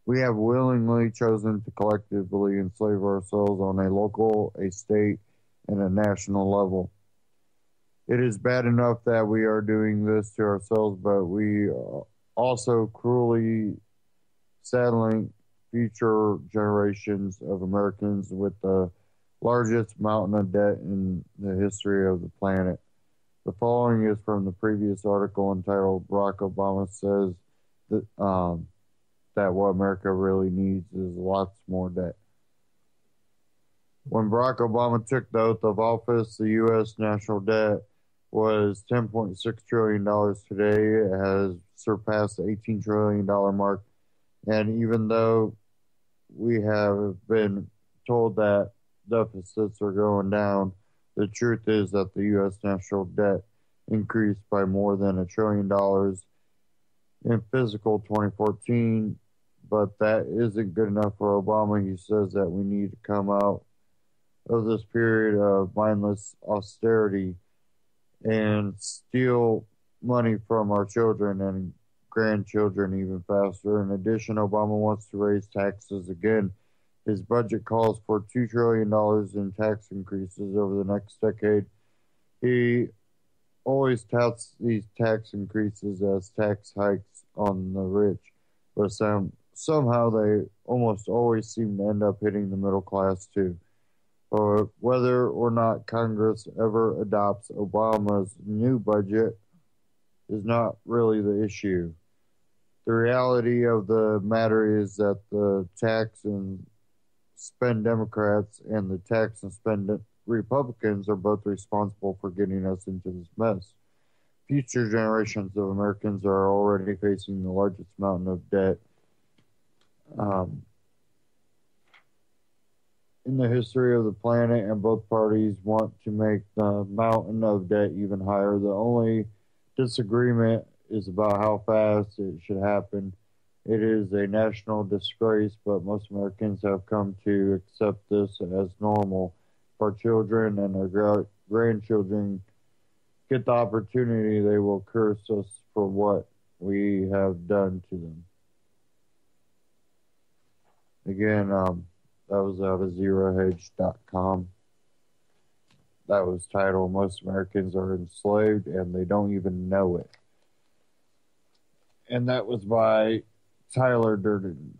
We have willingly chosen to collectively enslave ourselves on a local, a state, and a national level. It is bad enough that we are doing this to ourselves, but we also cruelly saddling future generations of Americans with the largest mountain of debt in the history of the planet. The following is from the previous article entitled Barack Obama Says that what America really needs is lots more debt. When Barack Obama took the oath of office, the U.S. national debt was $10.6 trillion. Today, it has surpassed the $18 trillion mark. And even though we have been told that deficits are going down, the truth is that the U.S. national debt increased by more than $1 trillion in fiscal 2014, but that isn't good enough for Obama. He says that we need to come out of this period of mindless austerity and steal money from our children and grandchildren even faster. In addition, Obama wants to raise taxes again. His budget calls for $2 trillion in tax increases over the next decade. He always touts these tax increases as tax hikes on the rich, but somehow they almost always seem to end up hitting the middle class too. Whether or not Congress ever adopts Obama's new budget is not really the issue. The reality of the matter is that the tax and spend Democrats and the tax and spend Republicans are both responsible for getting us into this mess. Future generations of Americans are already facing the largest mountain of debt in the history of the planet, and both parties want to make the mountain of debt even higher. The only disagreement is about how fast it should happen. It is a national disgrace, but most Americans have come to accept this as normal. If our children and our grandchildren get the opportunity, they will curse us for what we have done to them. Again, that was out of zerohedge.com. That was titled Most Americans Are Enslaved and They Don't Even Know It. And that was by Tyler Durden.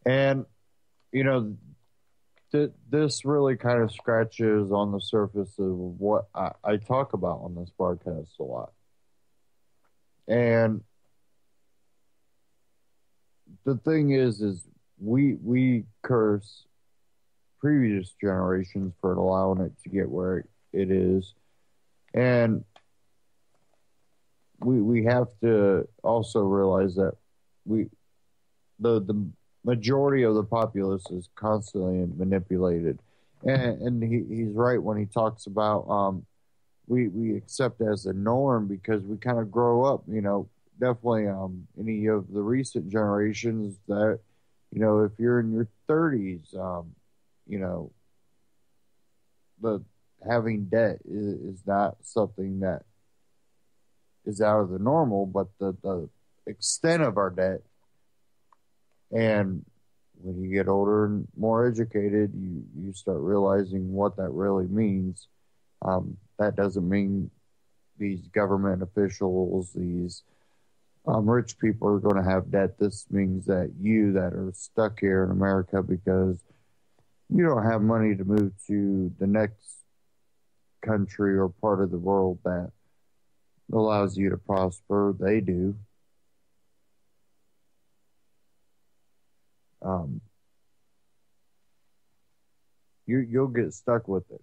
And, you know, this really kind of scratches on the surface of what I talk about on this broadcast a lot. And the thing is we curse previous generations for allowing it to get where it is. And we have to also realize that the majority of the populace is constantly manipulated. And he's right when he talks about we accept as a norm because we kind of grow up, you know, definitely any of the recent generations that, you know, if you're in your 30s, you know, the having debt is not something that is out of the normal, but the extent of our debt, and when you get older and more educated, you start realizing what that really means. That doesn't mean these government officials, these rich people are going to have debt. This means that you that are stuck here in America because you don't have money to move to the next country or part of the world that allows you to prosper. They do. um, you'll get stuck with it.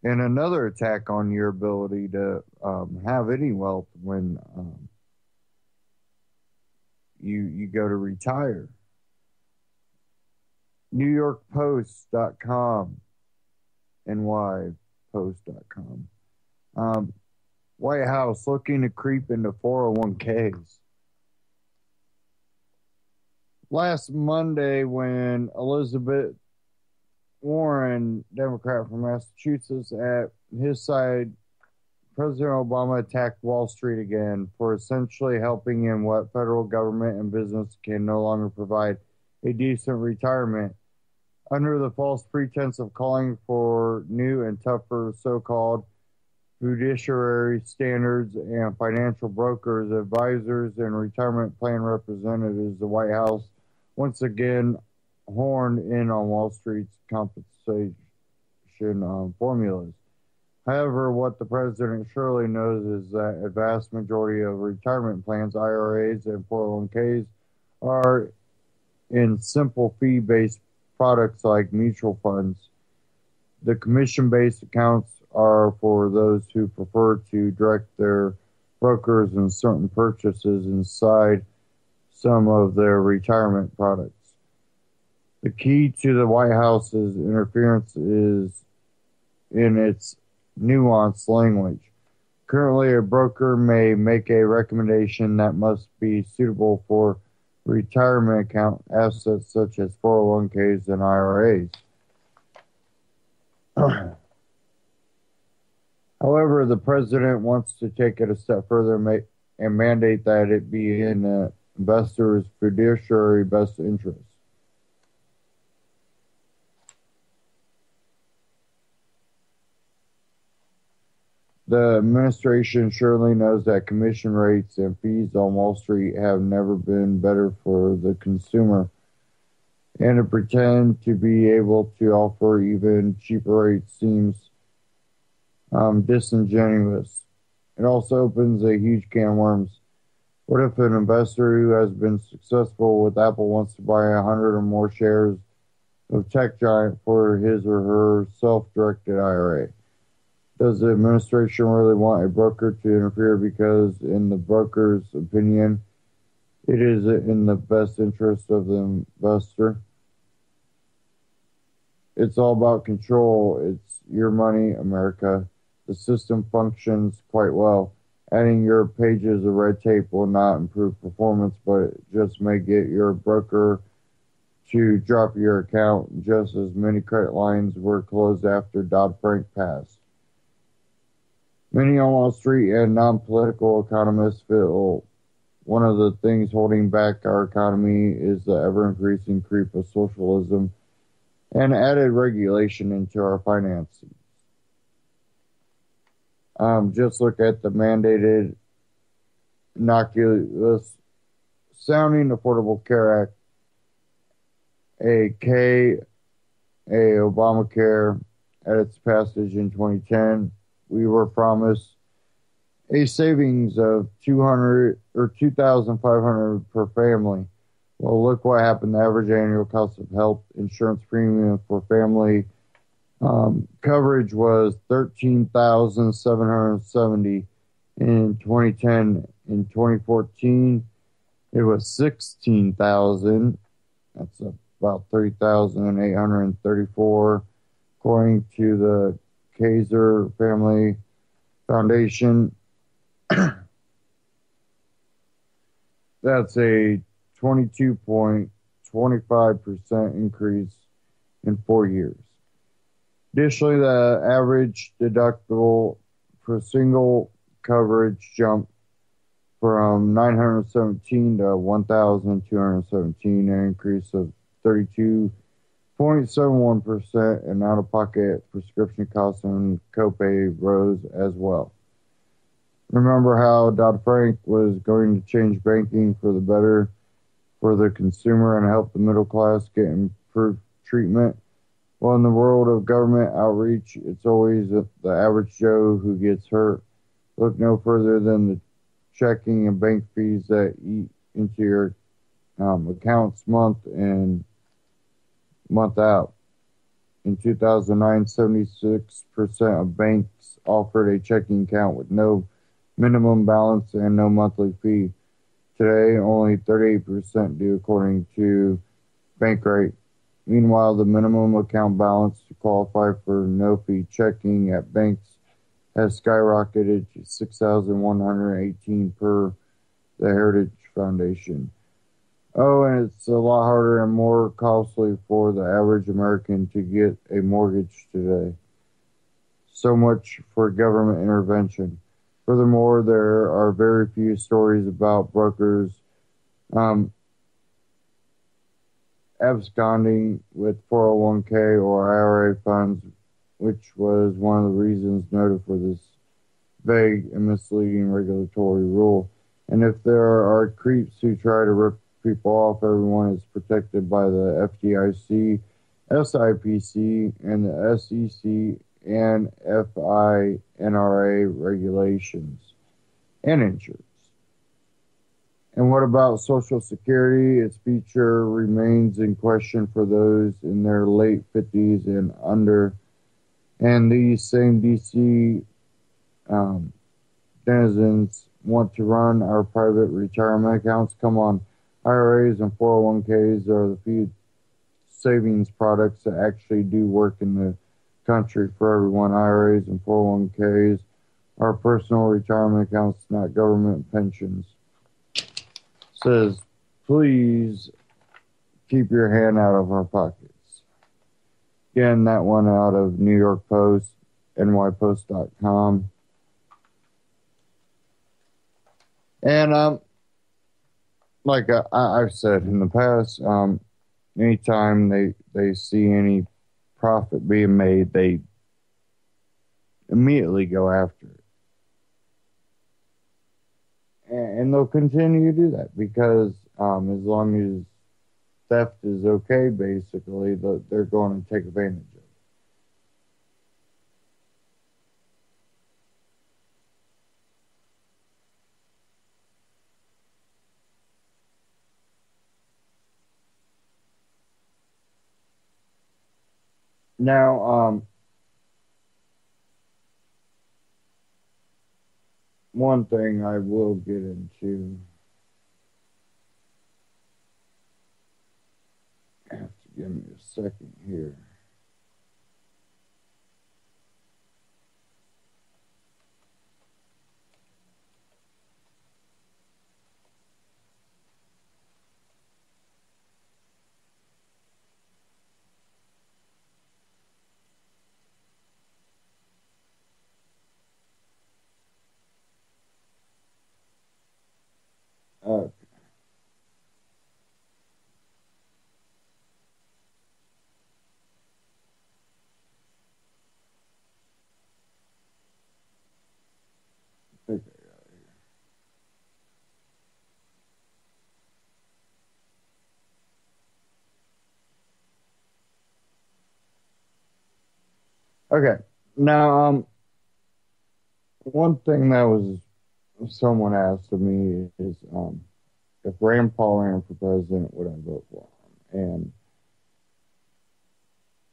And another attack on your ability to have any wealth when you go to retire. NewYorkPost.com, NYPost.com. White House looking to creep into 401ks. Last Monday, when Elizabeth Warren, Democrat from Massachusetts, at his side, President Obama attacked Wall Street again for essentially helping in what federal government and business can no longer provide, a decent retirement, under the false pretense of calling for new and tougher so-called fiduciary standards and financial brokers, advisors, and retirement plan representatives. The White House once again horned in on Wall Street's compensation formulas. However, what the president surely knows is that a vast majority of retirement plans, IRAs, and 401ks are in simple fee-based products like mutual funds. The commission-based accounts are for those who prefer to direct their brokers in certain purchases inside some of their retirement products. The key to the White House's interference is in its nuanced language. Currently, a broker may make a recommendation that must be suitable for retirement account assets such as 401ks and IRAs. However, the president wants to take it a step further and mandate that it be in the investor's fiduciary best interest. The administration surely knows that commission rates and fees on Wall Street have never been better for the consumer, and to pretend to be able to offer even cheaper rates seems disingenuous. It also opens a huge can of worms. What if an investor who has been successful with Apple wants to buy 100 or more shares of tech giant for his or her self-directed IRA? Does the administration really want a broker to interfere because, in the broker's opinion, it is in the best interest of the investor? It's all about control. It's your money, America. The system functions quite well. Adding your pages of red tape will not improve performance, but it just may get your broker to drop your account, just as many credit lines were closed after Dodd-Frank passed. Many on Wall Street and non-political economists feel one of the things holding back our economy is the ever-increasing creep of socialism and added regulation into our finances. Just look at the mandated, innocuous sounding Affordable Care Act, aka Obamacare, at its passage in 2010. We were promised a savings of $200 or $2,500 per family. Well, look what happened. The average annual cost of health insurance premium for family coverage was $13,770 in 2010. In 2014, it was $16,000. That's about $3,834, according to the Kaiser Family Foundation. That's a 22.25% increase in 4 years. Additionally, the average deductible for single coverage jumped from $917 to $1,217, an increase of 32.71%, and out-of-pocket prescription costs and copay rose as well. Remember how Dodd-Frank was going to change banking for the better for the consumer and help the middle class get improved treatment? Well, in the world of government outreach, it's always the average Joe who gets hurt. Look no further than the checking and bank fees that eat into your accounts month in, month out. In 2009, 76% of banks offered a checking account with no minimum balance and no monthly fee. Today, only 38% do, according to Bankrate. Meanwhile, the minimum account balance to qualify for no-fee checking at banks has skyrocketed to $6,118 per the Heritage Foundation. Oh, and it's a lot harder and more costly for the average American to get a mortgage today. So much for government intervention. Furthermore, there are very few stories about brokers absconding with 401k or IRA funds, which was one of the reasons noted for this vague and misleading regulatory rule. And if there are creeps who try to rip people off, everyone is protected by the FDIC, SIPC, and the SEC and FINRA regulations and insurance. And what about Social Security? Its future remains in question for those in their late 50s and under. And these same DC denizens want to run our private retirement accounts. Come on, IRAs and 401ks are the few savings products that actually do work in the country for everyone. IRAs and 401ks are personal retirement accounts, not government pensions. Says, please keep your hand out of our pockets. Again, that one out of New York Post, nypost.com. And like I've said in the past, anytime they see any profit being made, they immediately go after it. And they'll continue to do that because as long as theft is okay, basically, they're going to take advantage of it. Now, one thing I will get into, have to give me a second here. Okay. Now, one thing that was someone asked of me is, if Rand Paul ran for president, would I vote for him? And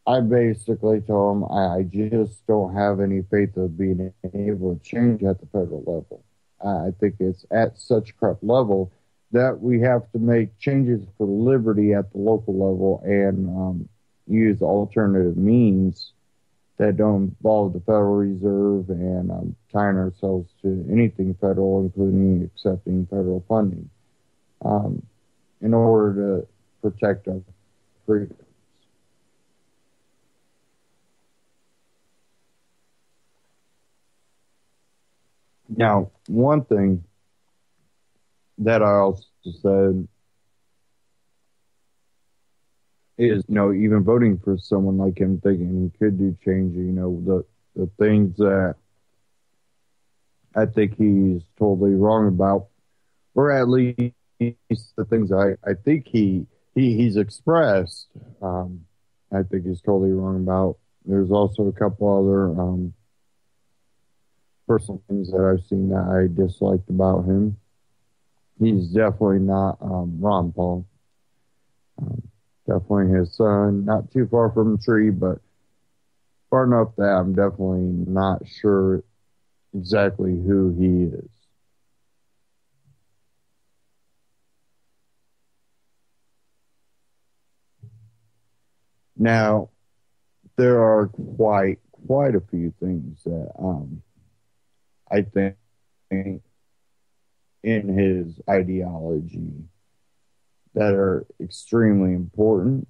I basically told him I just don't have any faith of being able to change at the federal level. I think it's at such corrupt level that we have to make changes for liberty at the local level and use alternative means that don't involve the Federal Reserve and tying ourselves to anything federal, including accepting federal funding, in order to protect our freedoms. Now, one thing that I also said is, even voting for someone like him, thinking he could do change, the things that I think he's totally wrong about, or at least the things I think he's expressed, I think he's totally wrong about. There's also a couple other personal things that I've seen that I disliked about him. He's definitely not Ron Paul. Definitely his son, not too far from the tree, but far enough that I'm definitely not sure exactly who he is. Now, there are quite a few things that I think in his ideology that are extremely important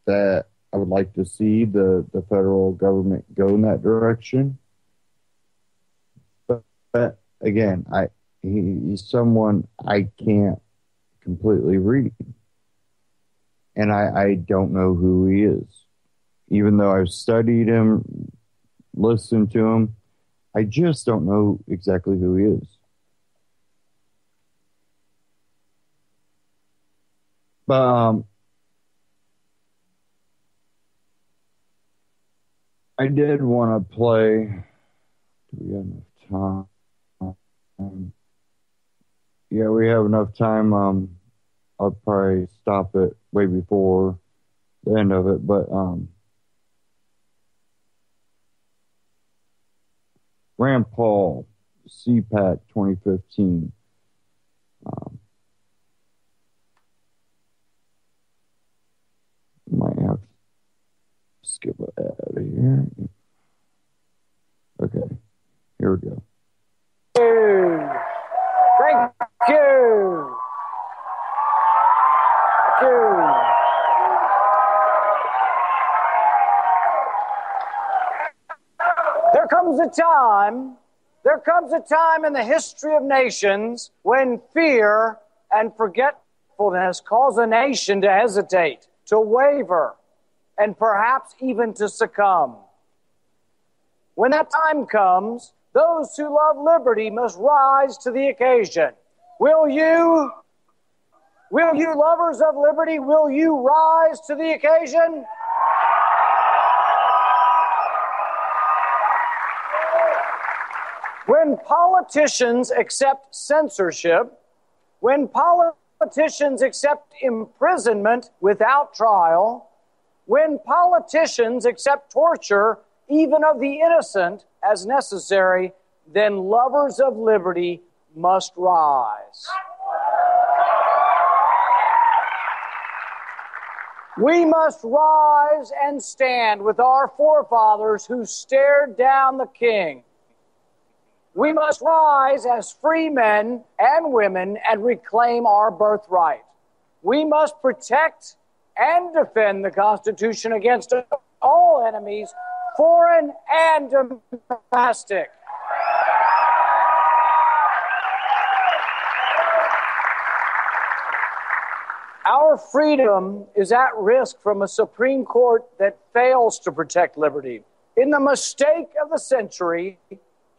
that I would like to see the federal government go in that direction. But again, he's someone I can't completely read. And I don't know who he is. Even though I've studied him, listened to him, I just don't know exactly who he is. But I did want to play. Do we have enough time? Yeah, we have enough time. I'll probably stop it way before the end of it. But Rand Paul, CPAC 2015. Might have to skip it out of here. Okay, here we go. Thank you. Thank you. There comes a time in the history of nations when fear and forgetfulness cause a nation to hesitate, to waver, and perhaps even to succumb. When that time comes, those who love liberty must rise to the occasion. Will you, lovers of liberty, will you rise to the occasion? When politicians accept censorship, when politicians accept imprisonment without trial, when politicians accept torture, even of the innocent, as necessary, then lovers of liberty must rise. We must rise and stand with our forefathers who stared down the king. We must rise as free men and women and reclaim our birthright. We must protect and defend the Constitution against all enemies, foreign and domestic. Our freedom is at risk from a Supreme Court that fails to protect liberty. In the mistake of the century,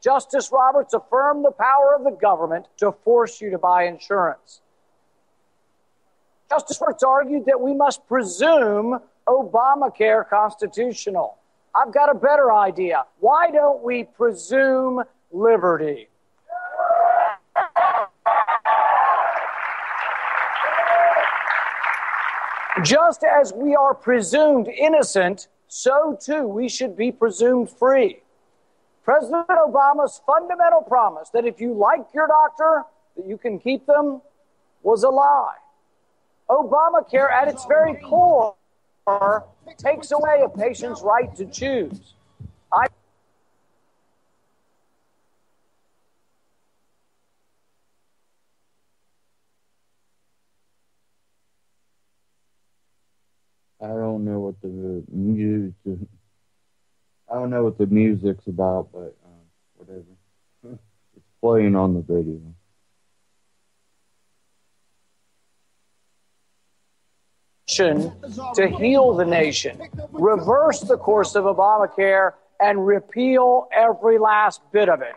Justice Roberts affirmed the power of the government to force you to buy insurance. Justice Roberts argued that we must presume Obamacare constitutional. I've got a better idea. Why don't we presume liberty? Just as we are presumed innocent, so too we should be presumed free. President Obama's fundamental promise that if you like your doctor, that you can keep them, was a lie. Obamacare, at its very core, takes away a patient's right to choose. I don't know what the music. I don't know what the music's about, but whatever. It's playing on the video. To heal the nation, reverse the course of Obamacare, and repeal every last bit of it.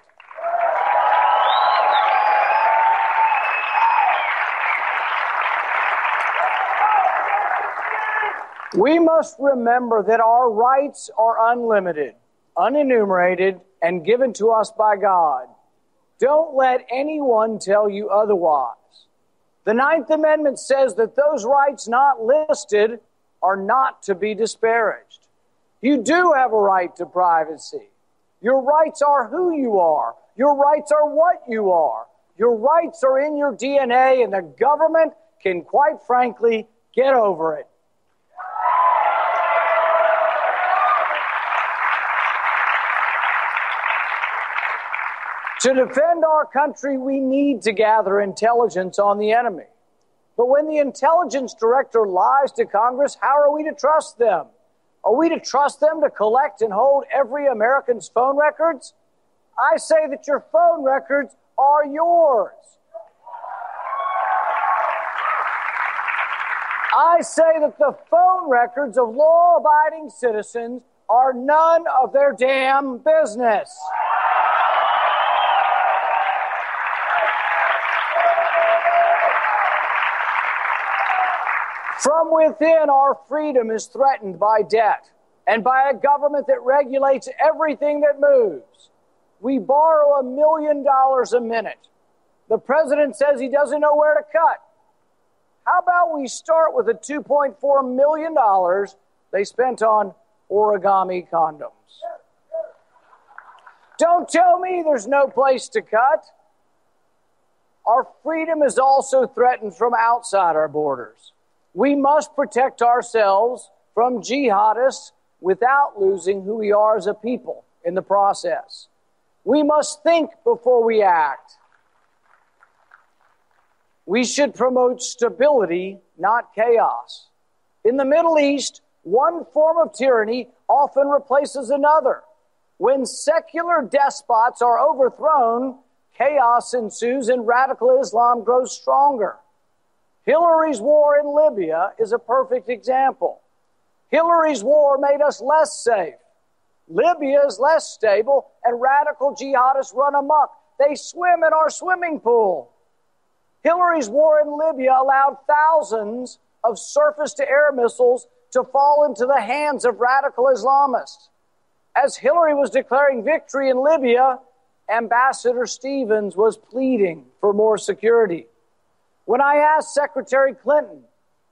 We must remember that our rights are unlimited, unenumerated, and given to us by God. Don't let anyone tell you otherwise. The Ninth Amendment says that those rights not listed are not to be disparaged. You do have a right to privacy. Your rights are who you are. Your rights are what you are. Your rights are in your DNA, and the government can, quite frankly, get over it. To defend our country, we need to gather intelligence on the enemy. But when the intelligence director lies to Congress, how are we to trust them? Are we to trust them to collect and hold every American's phone records? I say that your phone records are yours. I say that the phone records of law-abiding citizens are none of their damn business. From within, our freedom is threatened by debt and by a government that regulates everything that moves. We borrow $1 million a minute. The president says he doesn't know where to cut. How about we start with the $2.4 million they spent on origami condoms? Don't tell me there's no place to cut. Our freedom is also threatened from outside our borders. We must protect ourselves from jihadists without losing who we are as a people in the process. We must think before we act. We should promote stability, not chaos. In the Middle East, one form of tyranny often replaces another. When secular despots are overthrown, chaos ensues and radical Islam grows stronger. Hillary's war in Libya is a perfect example. Hillary's war made us less safe. Libya is less stable, and radical jihadists run amok. They swim in our swimming pool. Hillary's war in Libya allowed thousands of surface-to-air missiles to fall into the hands of radical Islamists. As Hillary was declaring victory in Libya, Ambassador Stevens was pleading for more security. When I asked Secretary Clinton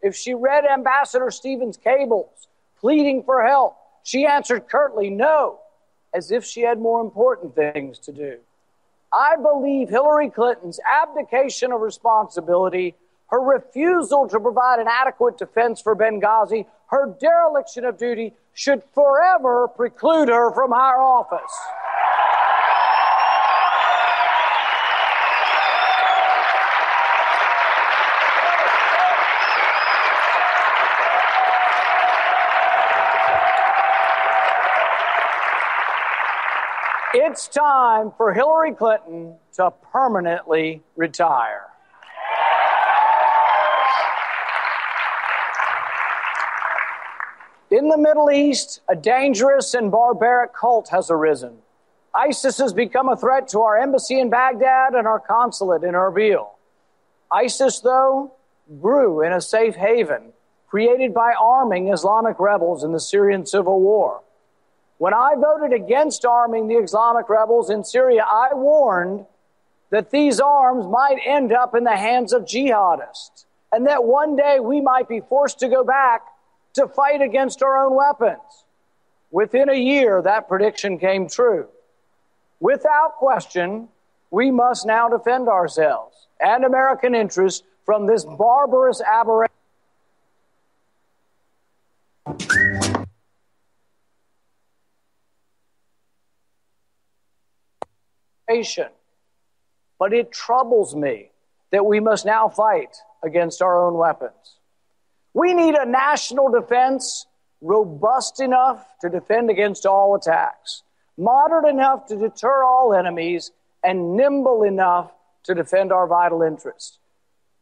if she read Ambassador Stevens' cables pleading for help, she answered curtly no, as if she had more important things to do. I believe Hillary Clinton's abdication of responsibility, her refusal to provide an adequate defense for Benghazi, her dereliction of duty should forever preclude her from higher office. It's time for Hillary Clinton to permanently retire. In the Middle East, a dangerous and barbaric cult has arisen. ISIS has become a threat to our embassy in Baghdad and our consulate in Erbil. ISIS, though, grew in a safe haven created by arming Islamic rebels in the Syrian civil war. When I voted against arming the Islamic rebels in Syria, I warned that these arms might end up in the hands of jihadists and that one day we might be forced to go back to fight against our own weapons. Within a year, that prediction came true. Without question, we must now defend ourselves and American interests from this barbarous aberration. But it troubles me that we must now fight against our own weapons. We need a national defense robust enough to defend against all attacks, modern enough to deter all enemies, and nimble enough to defend our vital interests.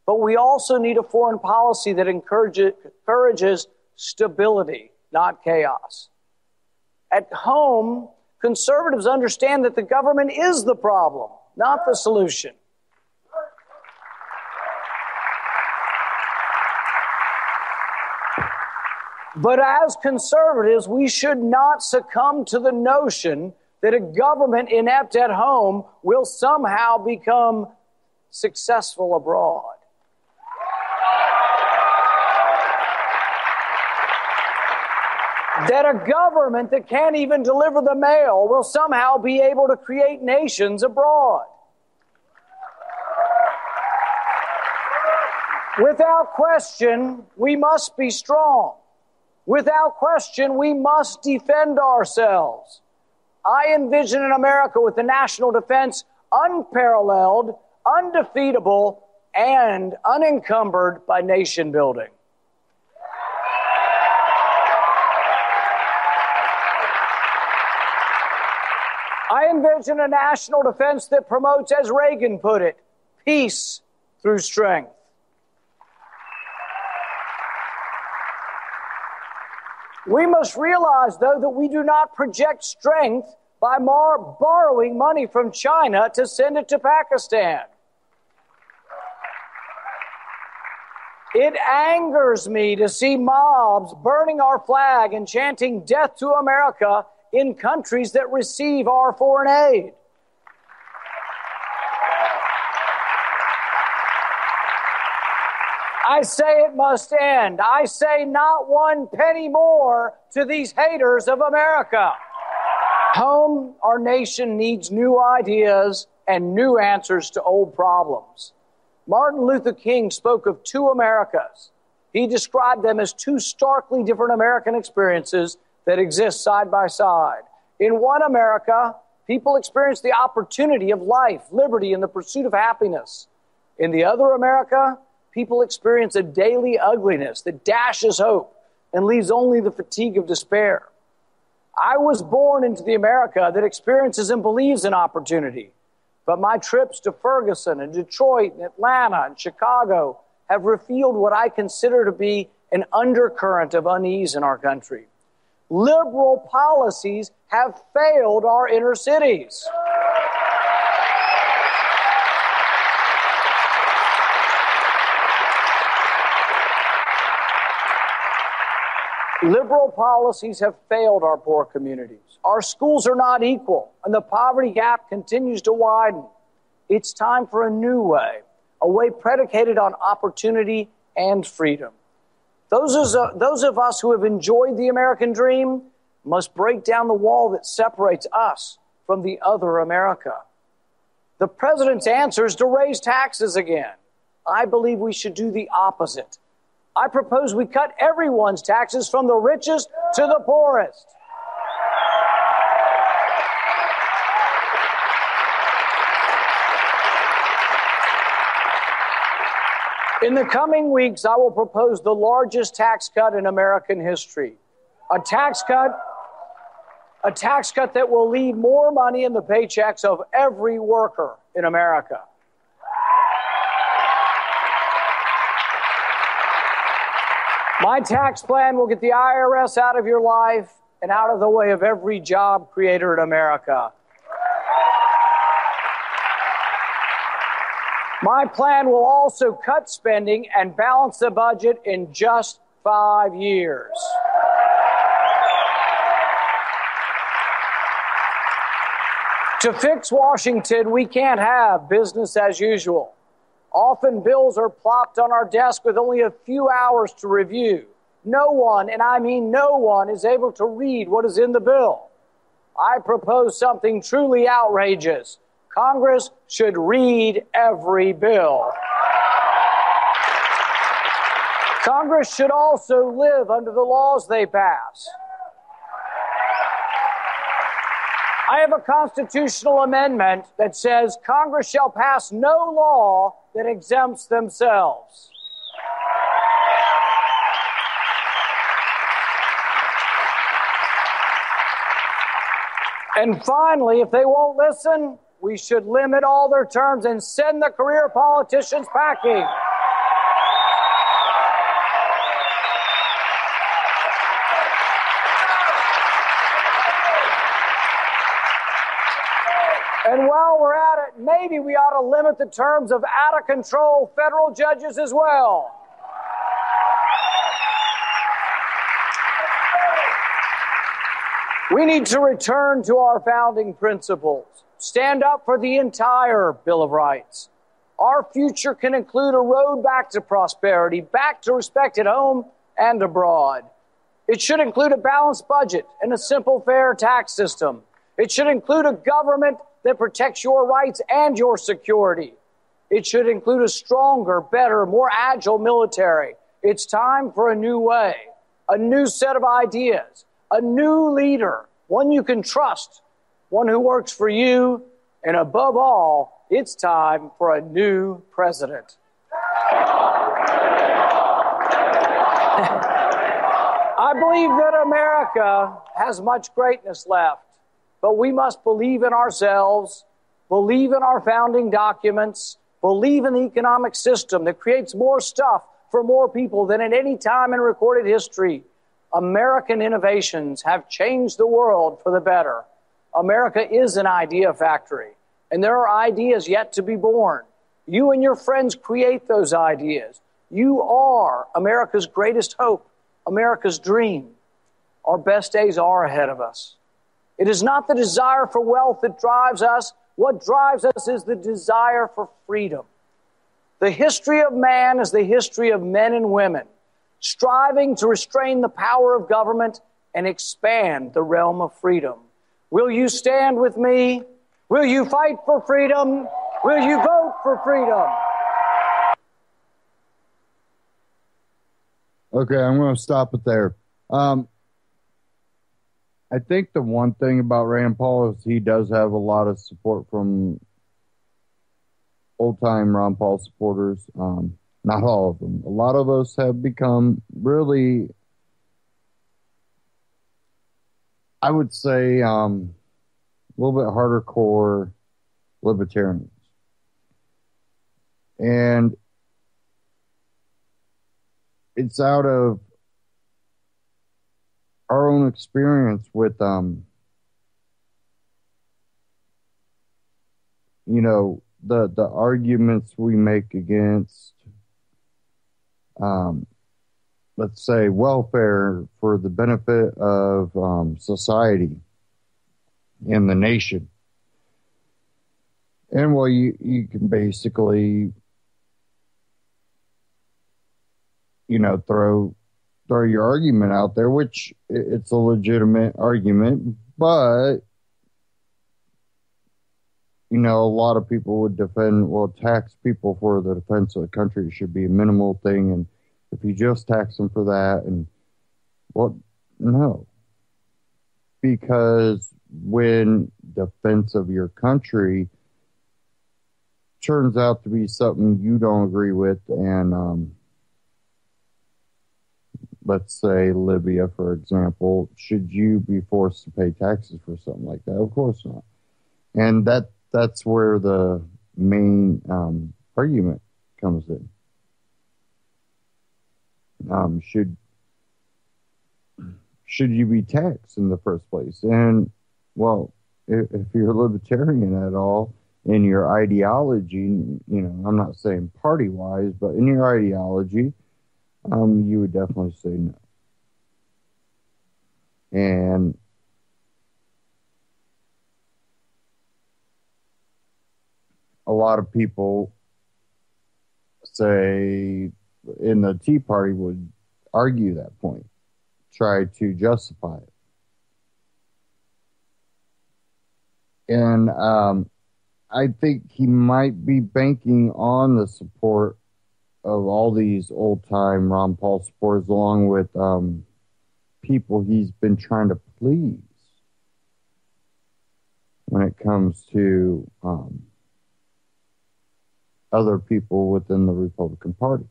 But we also need a foreign policy that encourages stability, not chaos. At home, conservatives understand that the government is the problem, not the solution. But as conservatives, we should not succumb to the notion that a government inept at home will somehow become successful abroad. that a government that can't even deliver the mail will somehow be able to create nations abroad. Without question, we must be strong. Without question, we must defend ourselves. I envision an America with a national defense unparalleled, undefeatable, and unencumbered by nation building. I envision a national defense that promotes, as Reagan put it, peace through strength. We must realize, though, that we do not project strength by borrowing money from China to send it to Pakistan. It angers me to see mobs burning our flag and chanting death to America in countries that receive our foreign aid. I say it must end. I say not one penny more to these haters of America. Home, our nation needs new ideas and new answers to old problems. Martin Luther King spoke of two Americas. He described them as two starkly different American experiences that exist side by side. In one America, people experience the opportunity of life, liberty, and the pursuit of happiness. In the other America, people experience a daily ugliness that dashes hope and leaves only the fatigue of despair. I was born into the America that experiences and believes in opportunity. But my trips to Ferguson and Detroit and Atlanta and Chicago have revealed what I consider to be an undercurrent of unease in our country. Liberal policies have failed our inner cities. Liberal policies have failed our poor communities. Our schools are not equal, and the poverty gap continues to widen. It's time for a new way, a way predicated on opportunity and freedom. Those of us who have enjoyed the American dream must break down the wall that separates us from the other America. The president's answer is to raise taxes again. I believe we should do the opposite. I propose we cut everyone's taxes from the richest to the poorest. In the coming weeks, I will propose the largest tax cut in American history. A tax cut that will leave more money in the paychecks of every worker in America. My tax plan will get the IRS out of your life and out of the way of every job creator in America. My plan will also cut spending and balance the budget in just 5 years. To fix Washington, we can't have business as usual. Often bills are plopped on our desk with only a few hours to review. No one, and I mean no one, is able to read what is in the bill. I propose something truly outrageous. Congress should read every bill. Congress should also live under the laws they pass. I have a constitutional amendment that says Congress shall pass no law that exempts themselves. And finally, if they won't listen, we should limit all their terms and send the career politicians packing. And while we're at it, maybe we ought to limit the terms of out-of-control federal judges as well. We need to return to our founding principles. Stand up for the entire Bill of Rights. Our future can include a road back to prosperity, back to respect at home and abroad. It should include a balanced budget and a simple, fair tax system. It should include a government that protects your rights and your security. It should include a stronger, better, more agile military. It's time for a new way, a new set of ideas, a new leader, one you can trust, one who works for you, and above all, it's time for a new president. I believe that America has much greatness left, but we must believe in ourselves, believe in our founding documents, believe in the economic system that creates more stuff for more people than at any time in recorded history. American innovations have changed the world for the better. America is an idea factory, and there are ideas yet to be born. You and your friends create those ideas. You are America's greatest hope, America's dream. Our best days are ahead of us. It is not the desire for wealth that drives us. What drives us is the desire for freedom. The history of man is the history of men and women striving to restrain the power of government and expand the realm of freedom. Will you stand with me? Will you fight for freedom? Will you vote for freedom? Okay, I'm going to stop it there. I think the one thing about Rand Paul is he does have a lot of support from old-time Ron Paul supporters. Not all of them. A lot of us have become really, I would say, a little bit harder core libertarians. And it's out of our own experience with, the arguments we make against, let's say, welfare for the benefit of society and the nation. And well, you can basically, throw your argument out there, which it's a legitimate argument, but a lot of people would defend, tax people for the defense of the country should be a minimal thing, and if you just tax them for that, and no, because when defense of your country turns out to be something you don't agree with, and let's say Libya, for example, should you be forced to pay taxes for something like that? Of course not. And that's where the main argument comes in. Should you be taxed in the first place? And if you're libertarian at all in your ideology, I'm not saying party wise, but in your ideology, you would definitely say no. And a lot of people say in the Tea Party would argue that point, try to justify it. And I think he might be banking on the support of all these old-time Ron Paul supporters, along with people he's been trying to please when it comes to other people within the Republican Party,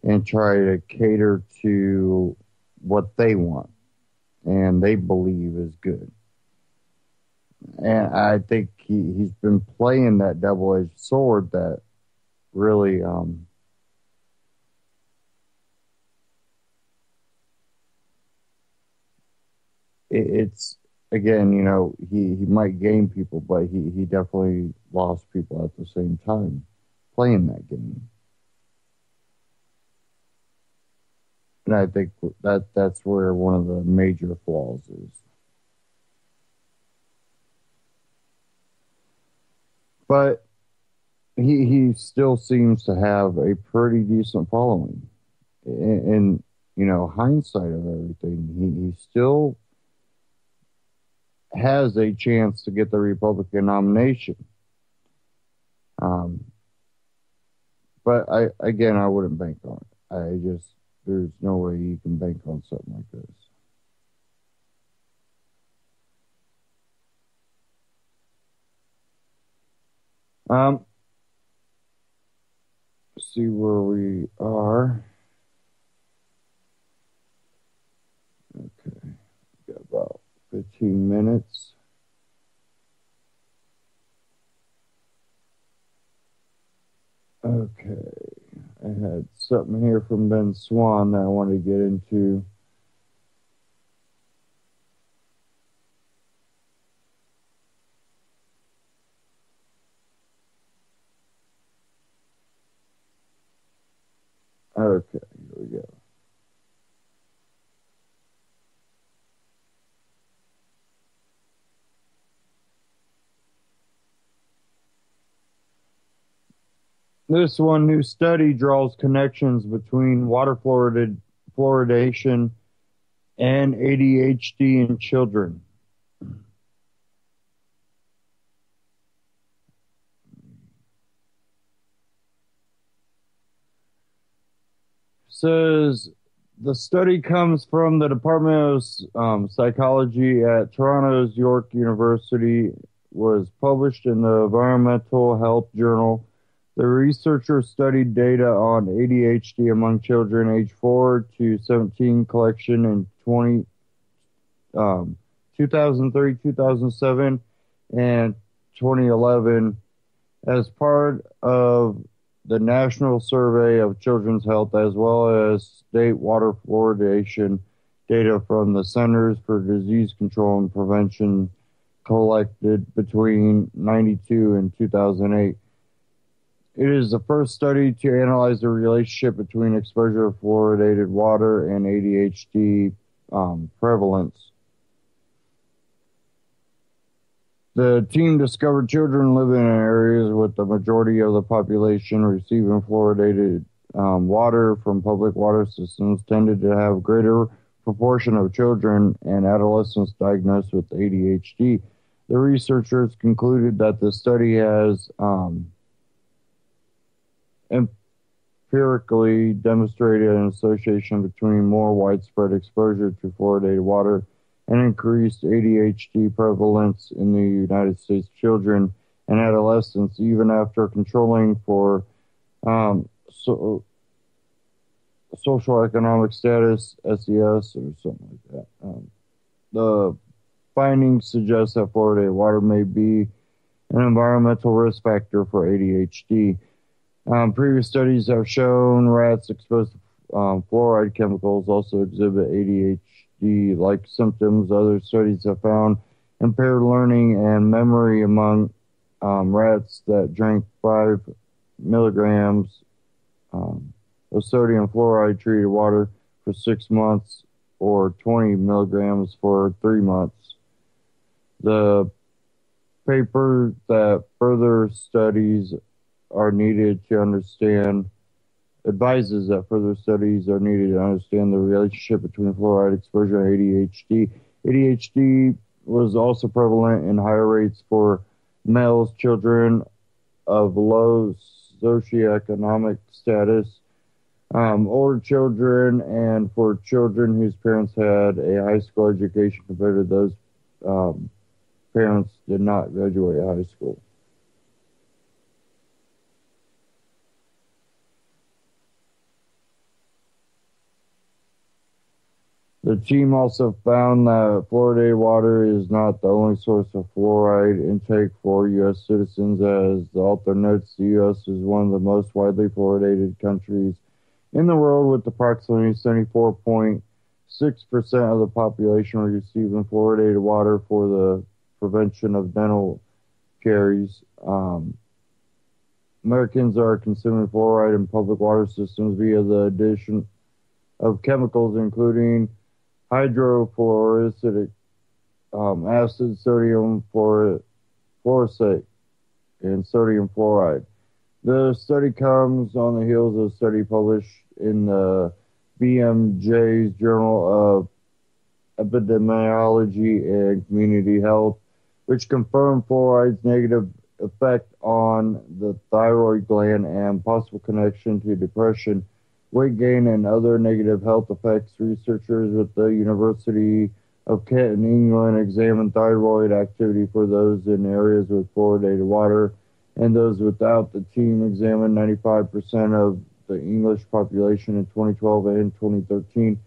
and try to cater to what they want and they believe is good. And I think he's been playing that double-edged sword that really it's again, he might gain people, but he definitely lost people at the same time playing that game. And I think that's where one of the major flaws is. But he still seems to have a pretty decent following. And hindsight of everything, he still has a chance to get the Republican nomination. But I wouldn't bank on it. There's no way you can bank on something like this. See where we are. Okay, got about 15 minutes. Okay, I had something here from Ben Swan that I wanted to get into. Okay, here we go. This one new study draws connections between water fluoridation and ADHD in children. Says the study comes from the Department of Psychology at Toronto's York University, was published in the Environmental Health Journal. The researchers studied data on ADHD among children aged 4 to 17 collection in 2003, 2007, and 2011 as part of the National Survey of Children's Health, as well as state water fluoridation data from the Centers for Disease Control and Prevention collected between 1992 and 2008. It is the first study to analyze the relationship between exposure of fluoridated water and ADHD prevalence. The team discovered children living in areas with the majority of the population receiving fluoridated water from public water systems tended to have a greater proportion of children and adolescents diagnosed with ADHD. The researchers concluded that the study has empirically demonstrated an association between more widespread exposure to fluoridated water and increased ADHD prevalence in the United States children and adolescents, even after controlling for socioeconomic status, SES, or something like that. The findings suggest that fluoridated water may be an environmental risk factor for ADHD. Previous studies have shown rats exposed to fluoride chemicals also exhibit ADHD-like symptoms. Other studies have found impaired learning and memory among rats that drank 5 milligrams of sodium fluoride treated water for 6 months or 20 milligrams for 3 months. The paper that further studies are needed to understand advises that further studies are needed to understand the relationship between fluoride exposure and ADHD. ADHD was also prevalent in higher rates for males, children of low socioeconomic status, older children, and for children whose parents had a high school education compared to those parents did not graduate high school. The team also found that fluoridated water is not the only source of fluoride intake for U.S. citizens. As the author notes, the U.S. is one of the most widely fluoridated countries in the world, with approximately 74.6% of the population receiving fluoridated water for the prevention of dental caries. Americans are consuming fluoride in public water systems via the addition of chemicals including hydrofluoric acid, sodium fluorosate, and sodium fluoride. The study comes on the heels of a study published in the BMJ's Journal of Epidemiology and Community Health, which confirmed fluoride's negative effect on the thyroid gland and possible connection to depression, weight gain, and other negative health effects. Researchers with the University of Kent in England examined thyroid activity for those in areas with fluoridated water and those without. The team examined 95% of the English population in 2012 and 2013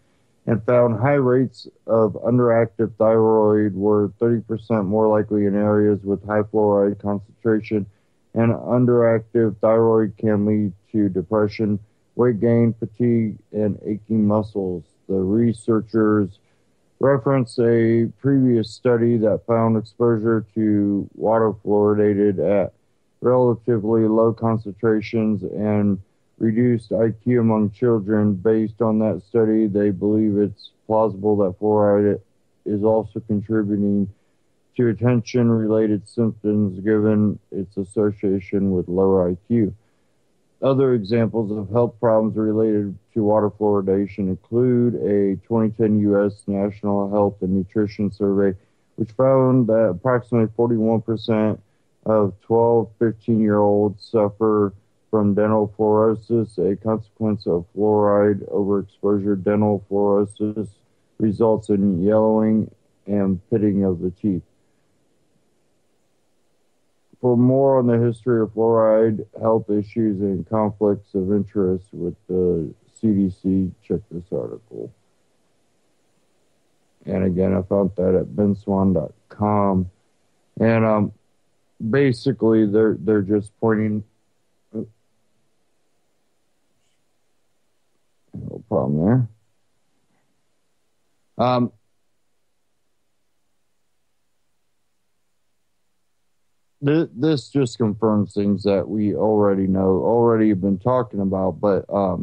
and found high rates of underactive thyroid were 30% more likely in areas with high fluoride concentration, and underactive thyroid can lead to depression, weight gain, fatigue, and aching muscles. The researchers reference a previous study that found exposure to water fluoridated at relatively low concentrations and reduced IQ among children. Based on that study, they believe it's plausible that fluoride is also contributing to attention-related symptoms given its association with lower IQ. Other examples of health problems related to water fluoridation include a 2010 U.S. National Health and Nutrition Survey, which found that approximately 41% of 12, 15-year-olds suffer from dental fluorosis, a consequence of fluoride overexposure. Dental fluorosis results in yellowing and pitting of the teeth. For more on the history of fluoride, health issues, and conflicts of interest with the CDC, check this article. And again, I found that at benswan.com. And basically, they're just pointing. No problem there. This just confirms things that we already know, already been talking about, but a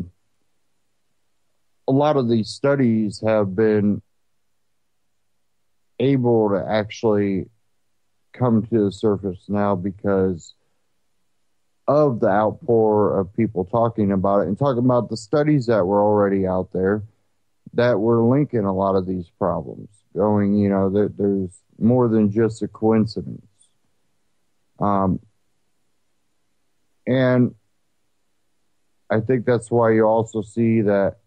lot of these studies have been able to actually come to the surface now because of the outpour of people talking about it and talking about the studies that were already out there that were linking a lot of these problems, going, there's more than just a coincidence. And I think that's why you also see that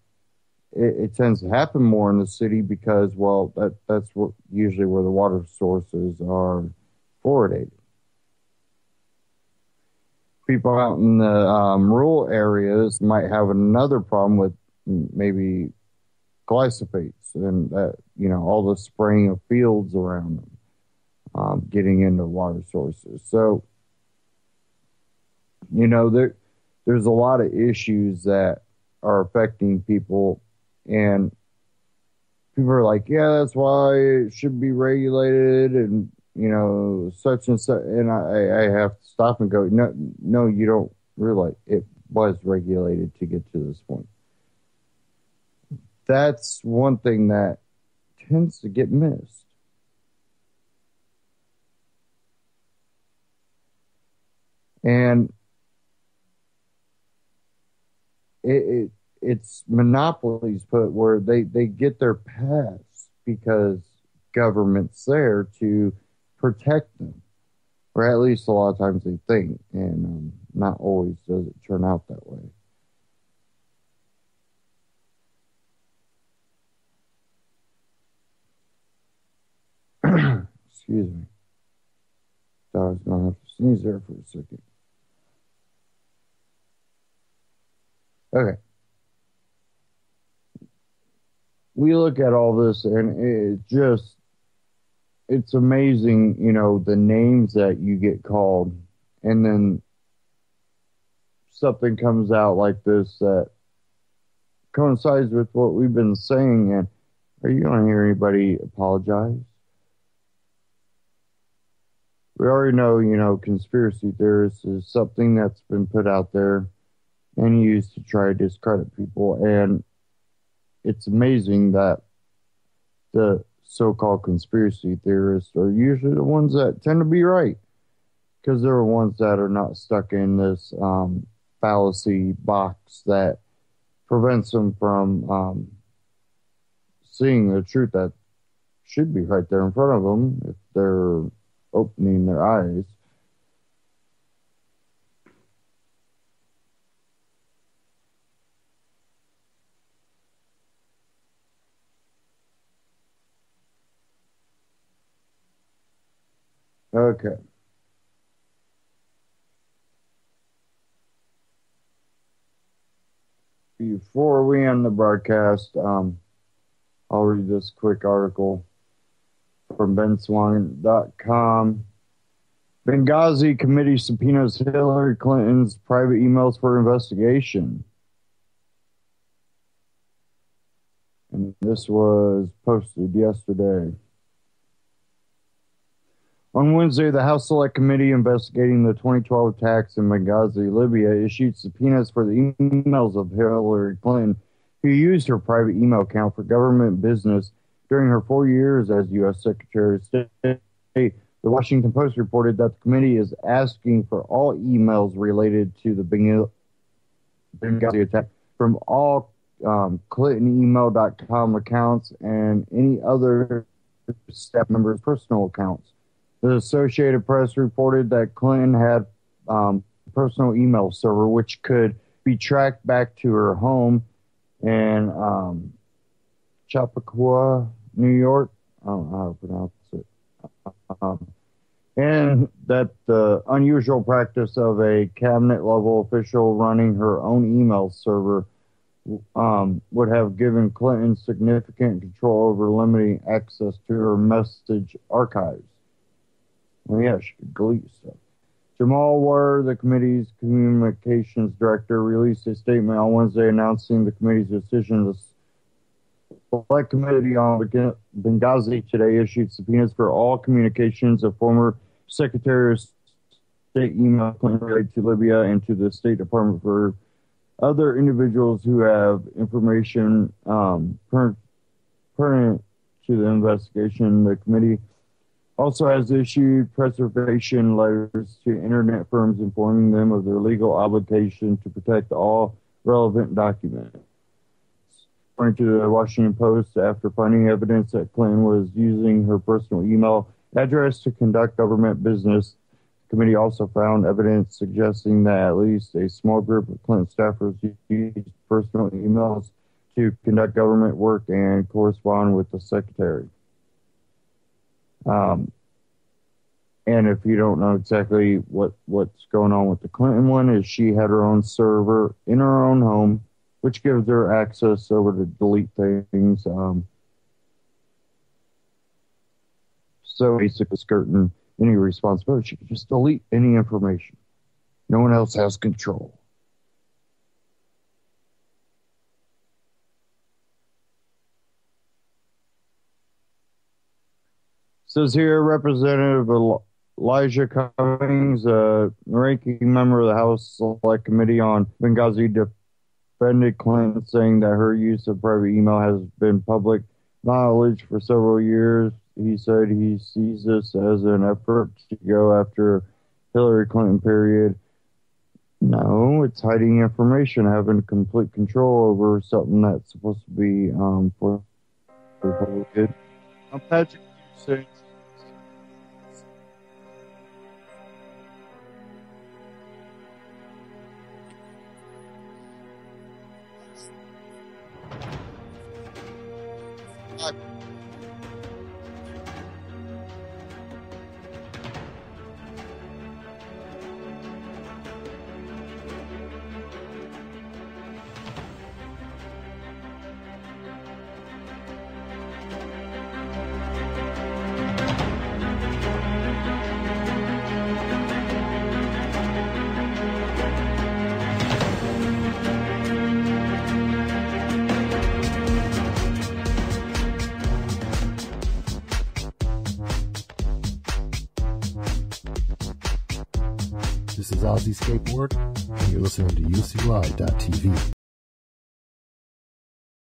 it tends to happen more in the city because, well, that's usually where the water sources are fluoridated. People out in the rural areas might have another problem with maybe glyphosates and all the spraying of fields around them. Getting into water sources. So, there's a lot of issues that are affecting people, and people are like, yeah, that's why it should be regulated, and, such and such. And I have to stop and go, no, you don't realize it was regulated to get to this point. That's one thing that tends to get missed. And it's monopolies put where they get their pass because government's there to protect them. Or at least a lot of times they think. And not always does it turn out that way. Excuse me. Thought I was going to have to sneeze there for a second. Okay. We look at all this and it's amazing, the names that you get called, and then something comes out like this that coincides with what we've been saying. And are you going to hear anybody apologize? We already know, conspiracy theorists is something that's been put out there and used to try to discredit people. And it's amazing that the so-called conspiracy theorists are usually the ones that tend to be right, because they're the ones that are not stuck in this fallacy box that prevents them from seeing the truth that should be right there in front of them if they're opening their eyes. Okay. Before we end the broadcast, I'll read this quick article from benswan.com. Benghazi committee subpoenas Hillary Clinton's private emails for investigation. And this was posted yesterday. On Wednesday, the House Select Committee investigating the 2012 attacks in Benghazi, Libya, issued subpoenas for the emails of Hillary Clinton, who used her private email account for government business during her 4 years as U.S. Secretary of State. The Washington Post reported that the committee is asking for all emails related to the Benghazi attack from all ClintonEmail.com accounts and any other staff members' personal accounts. The Associated Press reported that Clinton had a personal email server which could be tracked back to her home in Chappaqua, New York. I don't know how to pronounce it. And that the unusual practice of a cabinet-level official running her own email server would have given Clinton significant control over limiting access to her message archives. Well, yeah, she could delete stuff. Jamal Warr, the committee's communications director, released a statement on Wednesday announcing the committee's decision. The Select Committee on Benghazi today issued subpoenas for all communications of former Secretary of State email Clinton related to Libya and to the State Department for other individuals who have information pertinent to the investigation. The committee also has issued preservation letters to internet firms informing them of their legal obligation to protect all relevant documents. According to the Washington Post, after finding evidence that Clinton was using her personal email address to conduct government business, the committee also found evidence suggesting that at least a small group of Clinton staffers used personal emails to conduct government work and correspond with the secretary. And if you don't know exactly what's going on with the Clinton one, is she had her own server in her own home, which gives her access over to delete things. So basically skirting any responsibility. She can just delete any information. No one else has control. Says here, Representative Elijah Cummings, ranking member of the House Select Committee on Benghazi, defended Clinton, saying that her use of private email has been public knowledge for several years. He said he sees this as an effort to go after Hillary Clinton, period. No, it's hiding information, having complete control over something that's supposed to be for the public good. Patrick, you say. This is Ozzy Skateboard, and you're listening to UCLI.tv.